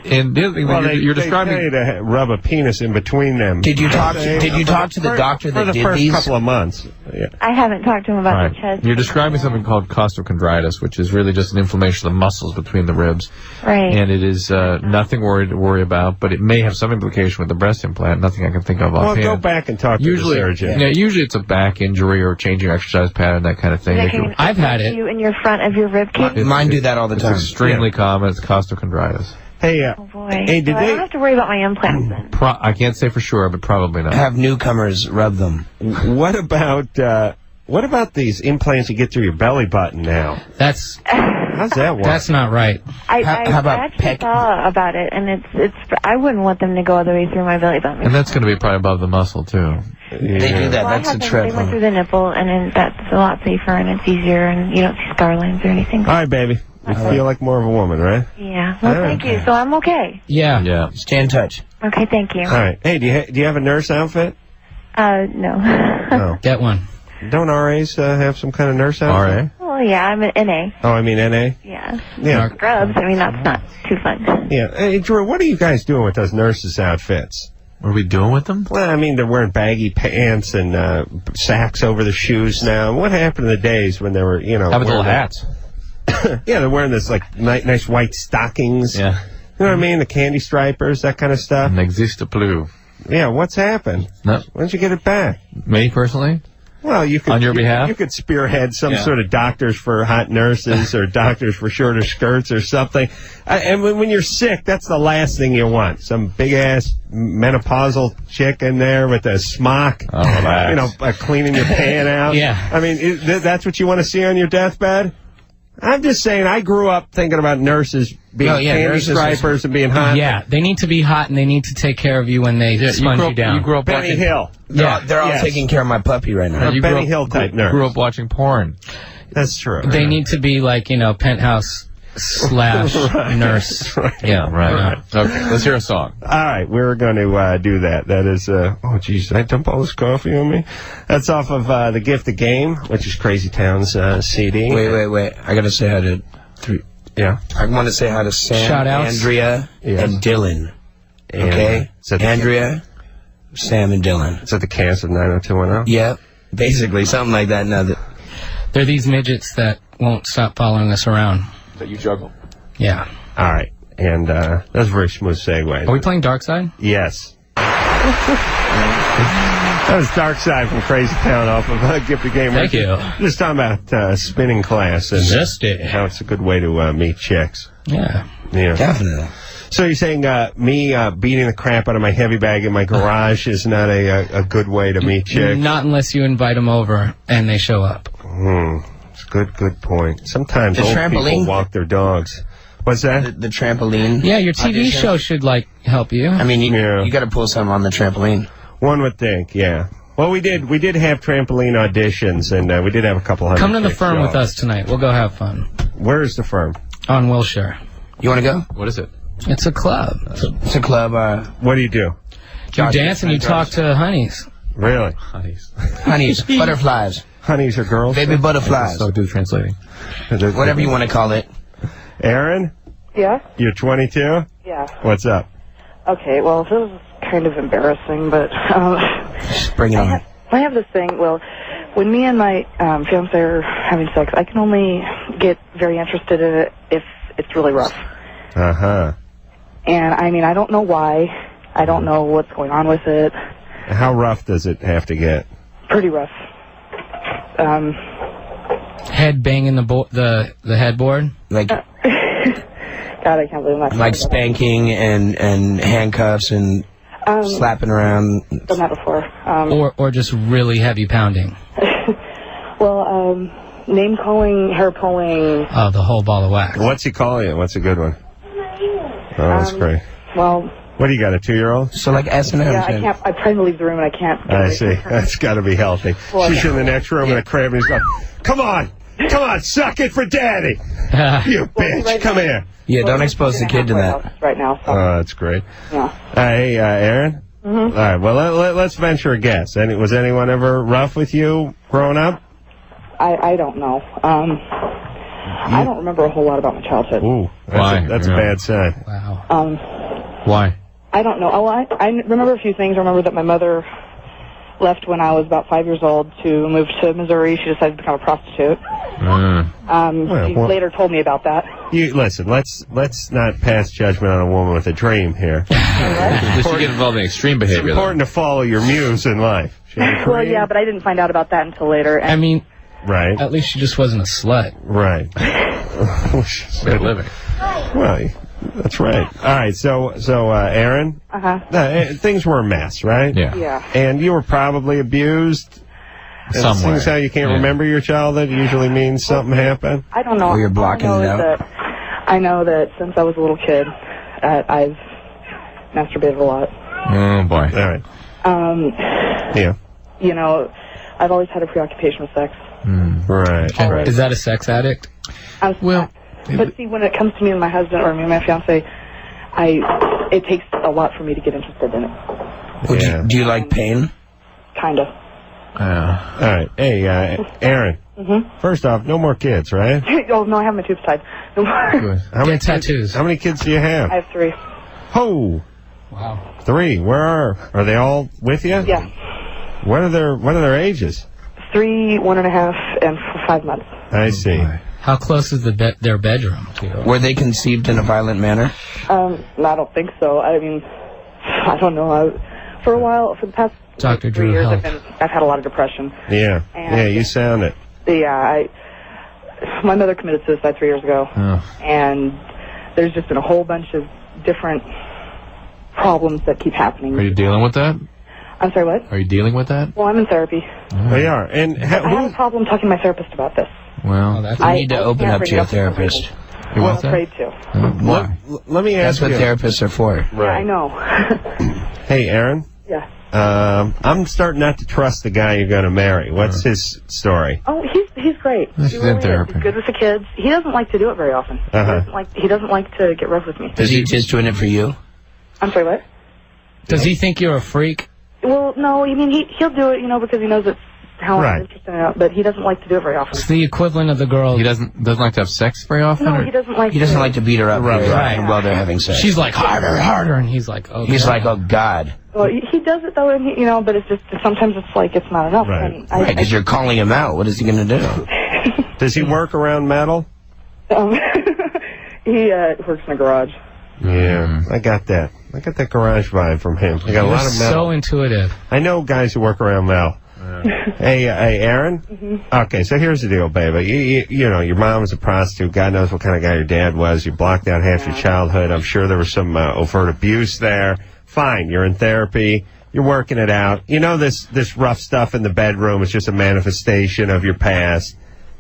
And the other thing that you're describing... They tell you to rub a penis in between them. Did you talk to the doctor that did these? For the first couple of months. Yeah. I haven't talked to him about the chest. You're describing something called costochondritis, which is really just an inflammation of the muscles between the ribs. Right. And it is nothing to worry about, but it may have some implication with the breast implant. Nothing I can think of offhand. Well, go back and talk to the surgeon. Yeah, usually it's a back injury or changing your exercise pattern, that kind of thing. I've had it. You in your front of your rib cage? Mine do that all the time. It's extremely common. It's costochondritis. Hey, oh boy. Hey, I don't have to worry about my implants then. I can't say for sure, but probably not. Have newcomers rub them. What about these implants you get through your belly button now? How's that work? That's not right. I actually saw about it, and it's. I wouldn't want them to go all the way through my belly button. And that's going to be probably above the muscle too. They do that. Well, that's a trip. They went through the nipple, and then that's a lot safer, and it's easier, and you don't see scar lines or anything. All right, baby. You feel like more of a woman, right? Yeah. Well, thank you. So I'm okay. Yeah. Stay in touch. Okay, thank you. All right. Hey, do you have a nurse outfit? No. No. Get one. Don't RAs have some kind of nurse outfit? RA? Well, yeah, I'm an NA. Oh, I mean NA? Yeah. Yeah. Scrubs. I mean, that's not too fun. Yeah. Hey, Drew, what are you guys doing with those nurses' outfits? What are we doing with them? Well, I mean, they're wearing baggy pants and sacks over the shoes now. What happened to the days when they were, How about little hats? Yeah, they're wearing this, like, nice white stockings. Yeah. You know what I mean? The candy stripers, that kind of stuff. N'existe plus. Yeah, what's happened? No. Why don't you get it back? Me, personally? Well, you could... On your behalf? You could spearhead some sort of doctors for hot nurses or doctors for shorter skirts or something. And when you're sick, that's the last thing you want. Some big-ass menopausal chick in there with a smock. Oh, relax. Cleaning your pan out. Yeah. I mean, that's what you want to see on your deathbed? I'm just saying, I grew up thinking about nurses being candy stripers and being hot. Yeah, they need to be hot and they need to take care of you when they sponge you down. You grew up Benny Hill. They're all taking care of my puppy right now. A Benny Hill type nurse. Grew up watching porn. That's true. They need to be like, penthouse / nurse. Right. Yeah, right. Okay, let's hear a song. All right, we're going to do that. That is, oh, jeez, did I dump all this coffee on me? That's off of The Gift of Game, which is Crazy Town's CD. Wait. I got to say hi to three. Yeah. I want to say hi to Sam, Shout-outs. Andrea, and Dylan. Okay? Andrea, Sam, and Dylan. Is that the cast of 90210? Yeah, basically, something like that. Now They're these midgets that won't stop following us around. That you juggle. Yeah. All right. And that's a very smooth segue. Are we playing Dark Side? Yes. That was Dark Side from Crazy Town off of Gift of Game. Thank you. Just talking about spinning class and how it's a good way to meet chicks. Yeah. Definitely. So you're saying me beating the crap out of my heavy bag in my garage is not a good way to meet chicks? Not unless you invite them over and they show up. It's a good point. Sometimes The old trampoline? people walk their dogs. What's that? the trampoline. Yeah, your TV audition. show should, help you. I mean, you got to pull something on the trampoline. One would think, yeah. Well, we did have trampoline auditions, and we did have a couple hundred. Come to the chicks firm go. with us tonight. We'll go have fun. Where's the firm? On Wilshire. You want to go? What is it? It's a club. It's a club. What do you do? You dance and you talk to honeys. Really? Honeys. Honeys, butterflies, Honeys or girls? baby butterflies, So do translating. whatever you want to call it. Aaron, Yeah? you're 22? Yeah. What's up? Okay, well, this is kind of embarrassing, but Just bring it on. I have this thing, well, when me and my fiancé are having sex, I can only get very interested in it if it's really rough. Uh-huh. And, I mean, I don't know why. I don't know what's going on with it. How rough does it have to get? Pretty rough. Head banging the headboard. Like, God, I can't believe that. Like spanking and handcuffs and slapping around. Done that before. Or just really heavy pounding. Well, name calling, hair pulling. Oh, the whole ball of wax. What's he calling you? What's a good one? Oh, that's great. Well, what do you got, a 2-year-old? So like S&M. yeah, I can't. I'm trying to leave the room and I can't. I see. That's got to be healthy. Well, She's in the next room in a crib and he's going, come on, suck it for daddy. You bitch, come here. Yeah, don't expose the kid to that. Right now. So. Oh, that's great. Yeah. Hey, Aaron? All right, well, let's venture a guess. Was anyone ever rough with you growing up? I don't know. I don't remember a whole lot about my childhood. Ooh, that's a bad sign. Wow. Why? I don't know. Oh, I remember a few things. I remember that my mother left when I was about 5 years old to move to Missouri. She decided to become a prostitute. She later told me about that. Listen, let's not pass judgment on a woman with a dream here. Just to get involved in extreme behavior. It's important to follow your muse in life. Well, yeah, but I didn't find out about that until later. And I mean, right. At least she just wasn't a slut. Right. Good living. Well, that's right. All right, so Aaron, things were a mess, right? Yeah. Yeah. And you were probably abused. Somewhere. Seeing how you can't remember your childhood usually means something happened. I don't know. Or you're blocking All I know it out. is that I know that since I was a little kid, I've masturbated a lot. Oh, boy. All right. Yeah. You know, I've always had a preoccupation with sex. Right. Right. Is that a sex addict? But see, when it comes to me and my husband or me and my fiance, it takes a lot for me to get interested in it. Do you like pain? Kinda. All right. Hey, Aaron. First off, no more kids, right? Oh, no, I have my tubes tied. No more. How many tattoos? How many kids do you have? I have 3. Oh. Wow. 3. Where are they all with you? Yeah. What are their ages? 3, 1.5, and 5 months. I see. How close is their bedroom to you? Were they conceived in a violent manner? I don't think so. I mean, I don't know. For a while, for the past Dr. 3 Drew years, Health. I've had a lot of depression. Yeah. Yeah, you sound it. Yeah, my mother committed suicide 3 years ago, and there's just been a whole bunch of different problems that keep happening. Are you dealing with that? I'm sorry, what? Are you dealing with that? Well, I'm in therapy. They are. And I have a problem talking to my therapist about this. Well, you need to open up to your therapist. You I'm want that? afraid to. Why? let me ask That's you. what therapists are for. Yeah, I know. Hey, Aaron. Yeah. I'm starting not to trust the guy you're going to marry. What's his story? Oh, he's great. She's He in really is. therapy. He's good with the kids. He doesn't like to do it very often. He doesn't like to get rough with me. Is he just doing it for you? I'm sorry, what? Does he think you're a freak? Well, no. I mean, he'll do it, because he knows it's how Right. I'm interested in it. But he doesn't like to do it very often. It's the equivalent of the girl. He doesn't like to have sex very often? No, or? he doesn't like. He doesn't like to beat her up Right. while they're having sex. She's like, harder, harder, and he's like, oh. He's God. like, oh, God. Well, he does it though, and but it's just sometimes it's like it's not enough. Right. And Right, because you're calling him out. What is he going to do? Does he work around metal? He works in a garage. Yeah, I got that. I got that garage vibe from him. I got a lot of metal. So intuitive. I know guys who work around metal. Hey, Aaron? Okay, so here's the deal, baby. You know, your mom was a prostitute. God knows what kind of guy your dad was. You blocked out half your childhood. I'm sure there was some overt abuse there. Fine, you're in therapy. You're working it out. You know this rough stuff in the bedroom is just a manifestation of your past.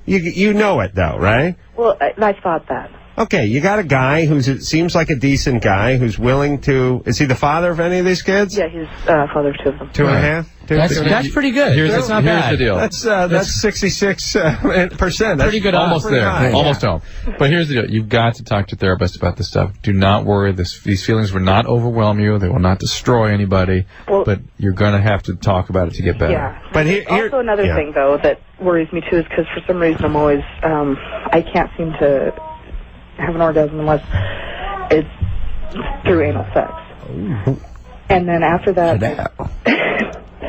You know it, though, right? Well, I thought that. Okay, you got a guy seems like a decent guy who's willing to... Is he the father of any of these kids? Yeah, he's father of 2 of them. 2.5? That's pretty good. That's not bad. Here's the deal. That's 66%. That's pretty good. Almost there. high. Almost home. But here's the deal. You've got to talk to your therapist about this stuff. Do not worry. These feelings will not overwhelm you. They will not destroy anybody. Well, but you're going to have to talk about it to get better. Yeah. But also another thing, though, that worries me, too, is because for some reason I'm always... I can't seem to have an orgasm unless it's through anal sex. And then after that...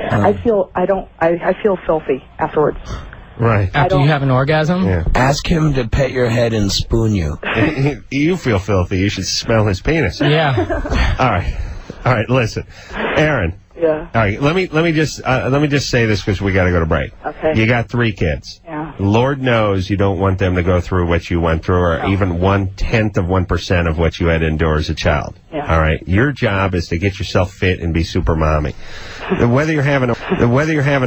I feel filthy afterwards. Right. After you have an orgasm? Yeah. Ask him to pet your head and spoon you. You feel filthy. You should smell his penis. Yeah. All right. Listen, Aaron. Yeah. All right. Let me just say this because we got to go to break. Okay. You got 3 kids. Yeah. Lord knows you don't want them to go through what you went through, or even 1/10% of what you had to endure as a child. Yeah. All right. Your job is to get yourself fit and be super mommy. Whether you're having,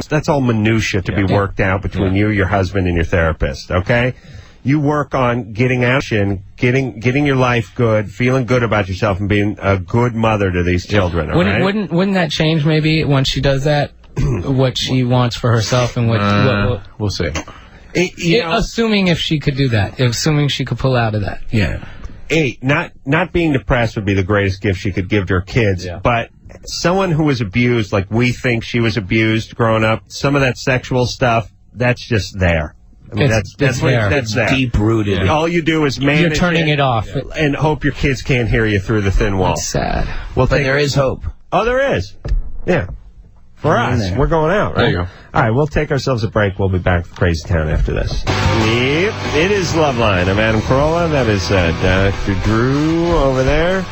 that's all minutia to be worked out between you, your husband, and your therapist. Okay. You work on getting action, getting your life good, feeling good about yourself, and being a good mother to these children. All right? Wouldn't that change maybe once she does that? What she wants for herself and what we'll see. Assuming if she could do that, assuming she could pull out of that. Yeah. Not being depressed would be the greatest gift she could give to her kids, but someone who was abused, like we think she was abused growing up, some of that sexual stuff, that's just there. I mean, that's there. That's deep rooted. Yeah. All you do is manage You're turning it off and hope your kids can't hear you through the thin wall. That's sad. Well, but there is hope. Oh, there is. Yeah. For us, we're going out, right? There you go. All right, we'll take ourselves a break. We'll be back with Crazy Town after this. Yep, it is Loveline. I'm Adam Carolla. That is Dr. Drew over there.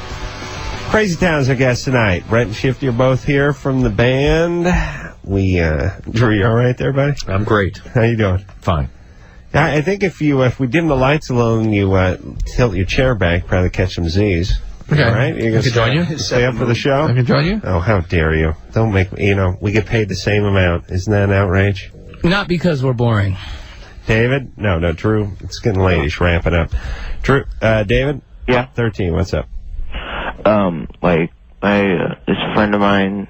Crazy Town's our guest tonight. Brett and Shifty are both here from the band. Drew, you all right there, buddy? I'm great. How you doing? Fine. I think if we dim the lights alone, you tilt your chair back, probably catch some Z's. Okay. All right? I can join you? Stay up for the show? I can join you? Oh, how dare you. Don't make me, we get paid the same amount. Isn't that an outrage? Not because we're boring. David? No, Drew. It's getting late. He's ramping up. Drew, David? Yeah. 13, what's up? This friend of mine,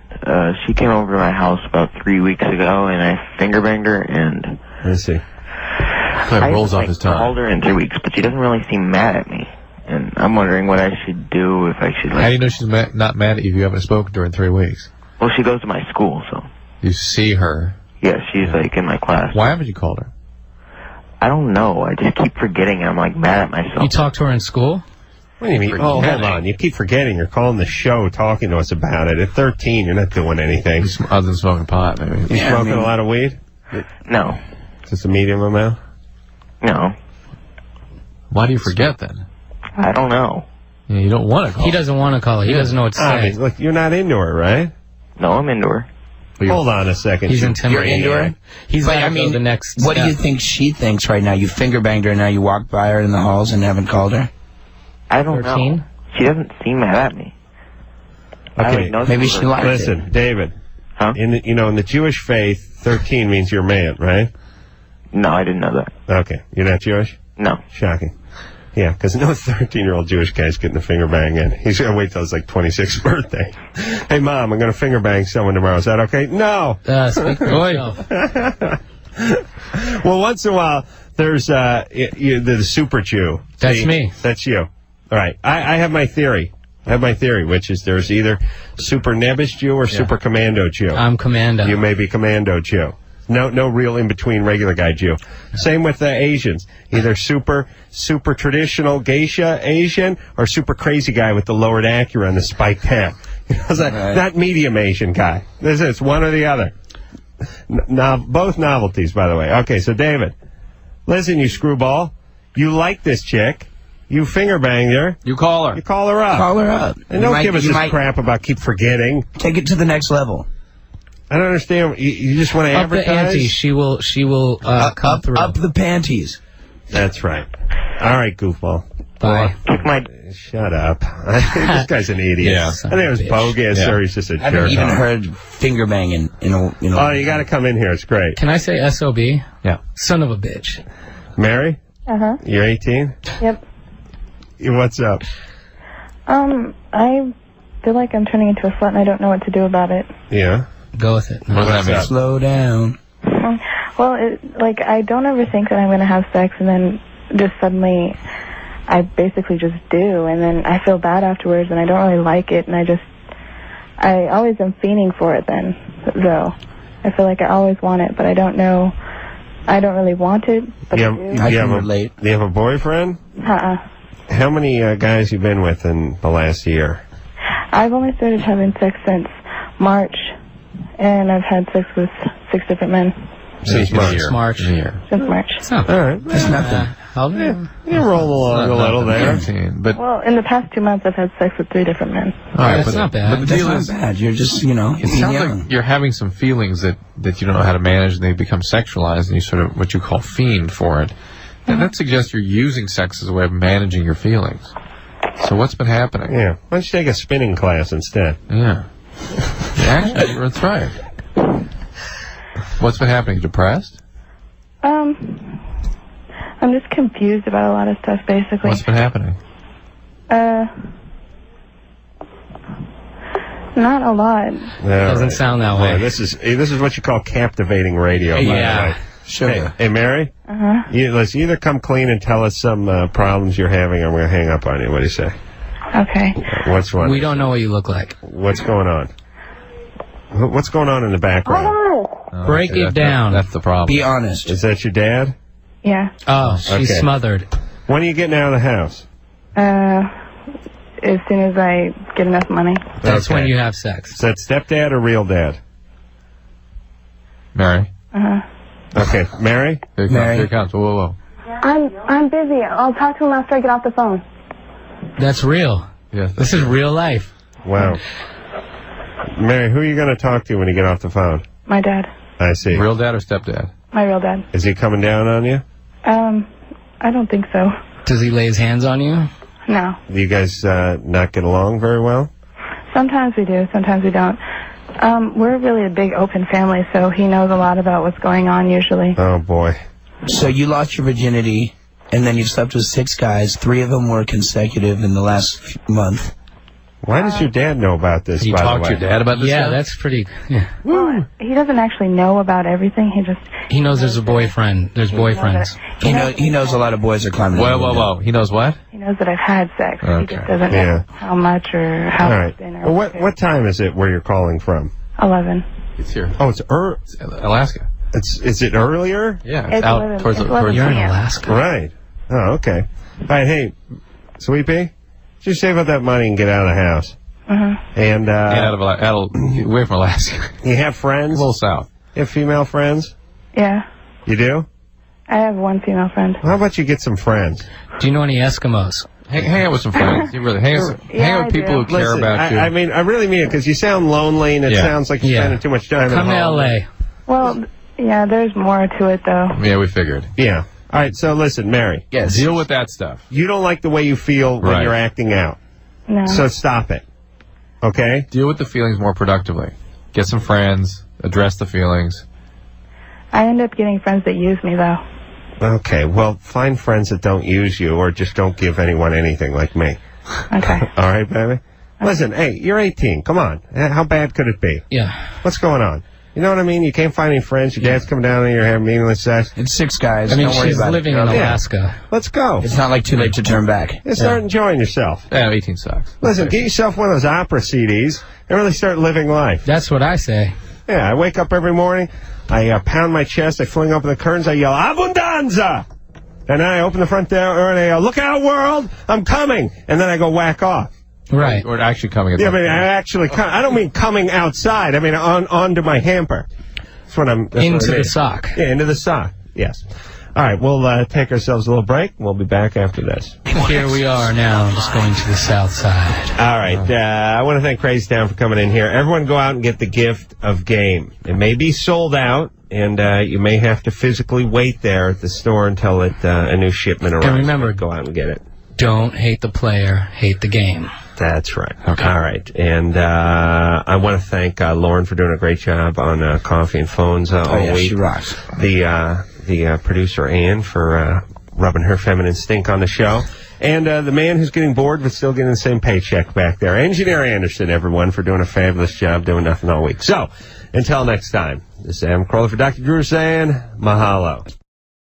she came over to my house about 3 weeks ago, and I finger banged her, and... Let's see. It rolls off his tongue. I called her in 3 weeks, but she doesn't really seem mad at me. And I'm wondering what I should do, if I should... How do you know she's not mad at you if you haven't spoken to her in 3 weeks? Well, she goes to my school, so... You see her? Yeah, she's, in my class. Why haven't you called her? I don't know. I just keep forgetting. I'm, mad at myself. You talked to her in school? What do you mean? Oh, hold on. You keep forgetting. You're calling the show, talking to us about it. At 13, you're not doing anything. Other than smoking pot, maybe. You smoking a lot of weed? No. Is this a medium amount? No. Why do you forget, then? I don't know. Yeah, you don't want to call her. He doesn't want to call her. He doesn't know what to say. Look, you're not into her, right? No, I'm into her. Hold on a second. He's intimidated. You're into her? He's got to go the next What do step. you think she thinks right now? You finger banged her and now you walk by her in the halls and haven't called her? I don't 13? know. She doesn't seem mad at me. Okay, maybe she likes it. Listen, David. Huh? In the Jewish faith, 13 means you're a man, right? No, I didn't know that. Okay. You're not Jewish? No. Shocking. Yeah, because no 13-year-old Jewish guy's getting a finger bang in. He's going to wait till his 26th birthday. Hey, Mom, I'm going to finger bang someone tomorrow. Is that okay? No. Speak for yourself. Well, once in a while, there's the super Jew. That's See? me. That's you. All right. I have my theory. Which is there's either super nebbish Jew or super commando Jew. I'm commando. You may be commando Jew. No real in-between regular guy Jew. Same with the Asians. Either super traditional geisha Asian or super crazy guy with the lowered Acura and the spiked hair. Not medium Asian guy. It's one or the other. Both novelties, by the way. Okay, so David, listen, you screwball. You like this chick. You finger banged her. You call her. You call her up. Call her up. And don't give us this crap about keep forgetting. Take it to the next level. I don't understand. You just want to advertise? Up the ante. She will come through. Up the panties. That's right. All right, goofball. Bye. Shut up. I think this guy's an idiot. Yeah. I think it was bogus or he's just a jerk. I haven't even heard finger banging in a Oh, you got to come in here. It's great. Can I say SOB? Yeah. Son of a bitch. Mary? Uh-huh. You're 18? Yep. What's up? I feel like I'm turning into a slut and I don't know what to do about it. Yeah. Go with it. What does that mean? Slow down. Well, I don't ever think that I'm going to have sex, and then just suddenly I basically just do, and then I feel bad afterwards, and I don't really like it, and I always am fiending for it then, though. I feel like I always want it, but I don't know. I don't really want it, but I do. I can relate. Do you have a boyfriend? Uh-uh. How many guys you been with in the last year? I've only started having sex since March, and I've had sex with 6 different men. Since March. March. Since March. All right. That's nothing. How old are you? You roll along a little there. 13, but Well, in the past 2 months, I've had sex with 3 different men. all right, That's not bad. But the That's deal not is, bad. You're just, you know, it being sounds young. like you're having some feelings that you don't know how to manage, and they become sexualized, and you sort of what you call fiend for it. And that suggests you're using sex as a way of managing your feelings. So what's been happening? Yeah. Why don't you take a spinning class instead? Yeah. Actually, that's right. What's been happening? Depressed? I'm just confused about a lot of stuff, basically. What's been happening? Not a lot. Doesn't sound that way. Boy, this is what you call captivating radio. By the way. Sure. Hey, Mary? Let's either come clean and tell us some problems you're having, or I'm going to hang up on you. What do you say? Okay. What's wrong? We don't know what you look like. What's going on? What's going on in the background? Break it down. That's the problem. Be honest. Is that your dad? Yeah. Oh, she's Okay. smothered. When are you getting out of the house? As soon as I get enough money. That's Okay. when you have sex. Is that stepdad or real dad? Mary? Okay, Mary? Here it comes. Mary. Here it comes. Whoa, whoa, whoa. I'm busy. I'll talk to him after I get off the phone. That's real. Yes. This is real life. Wow. Mary, who are you going to talk to when you get off the phone? My dad. I see. Real dad or stepdad? My real dad. Is he coming down on you? I don't think so. Does he lay his hands on you? No. Do you guys not get along very well? Sometimes we do, sometimes we don't. We're really a big open family, so he knows a lot about what's going on usually. Oh, boy. So you lost your virginity, and then you slept with 6 guys. 3 of them were consecutive in the last month. Why does your dad know about this, Did you by talk the to way? your dad about this Yeah, stuff? that's pretty. Yeah. Well, he doesn't actually know about everything. He knows there's a boyfriend. There's boyfriends. He knows a lot of boys are climbing. Whoa, over whoa, the whoa. He knows what? He knows that I've had sex. He Okay. just doesn't Yeah. know how much or how All right. often or Well, what time is it where you're calling from? 11. It's here. Oh, it's Alaska. Is it earlier? Yeah, It's out 11. towards It's the... 11. You're in Yeah. Alaska. Right. Oh, okay. All right, hey, Sweet Pea, just save up that money and get out of the house. And, Get out of away from Alaska. You have friends? A little south. You have female friends? Yeah. You do? I have one female friend. How about you get some friends? Do you know any Eskimos? Hang out with some friends. You really hang out with people who care Listen, about you. I mean, I really mean it, because you sound lonely, and it Yeah. sounds like you're spending too much time Come at to home. L.A. Well, yeah, there's more to it, though. Yeah, we figured. Yeah. All right, so listen, Mary. Yes. Deal with that stuff. You don't like the way you feel when Right. you're acting out. No. So stop it. Okay? Deal with the feelings more productively. Get some friends. Address the feelings. I end up getting friends that use me, though. Okay, well, find friends that don't use you, or just don't give anyone anything like me. Okay. All right, baby? Listen, hey, you're 18. Come on. How bad could it be? Yeah. What's going on? You know what I mean? You can't find any friends. Your dad's coming down and you're having meaningless sex. It's 6 guys. I mean, Don't worry she's about living it. in Yeah. Alaska. Let's go. It's not like too late to turn back. Start enjoying yourself. Yeah, 18 sucks. Listen, get yourself one of those opera CDs and really start living life. That's what I say. Yeah, I wake up every morning, I pound my chest, I fling open the curtains, I yell, Abundanza! And then I open the front door and I yell, look out, world, I'm coming! And then I go whack off. Right. Or actually coming at Yeah, some I mean, point. I actually, I don't mean coming outside, I mean onto my hamper. That's what I'm... that's Into what I mean. the sock. Yeah, into the sock, yes. All right, we'll take ourselves a little break. We'll be back after this. Here we are now, just going to the south side. All right, I want to thank Crazy Town for coming in here. Everyone go out and get the gift of game. It may be sold out, and you may have to physically wait there at the store until a new shipment arrives. And remember, go out and get it. Don't hate the player, hate the game. That's right. Okay. All right. And I want to thank Lauren for doing a great job on Coffee and Phones all week. She rocks. The producer, Ann, for rubbing her feminine stink on the show. And the man who's getting bored but still getting the same paycheck back there. Engineer Anderson, everyone, for doing a fabulous job doing nothing all week. So, until next time, this is Adam Carolla for Dr. Drew saying mahalo.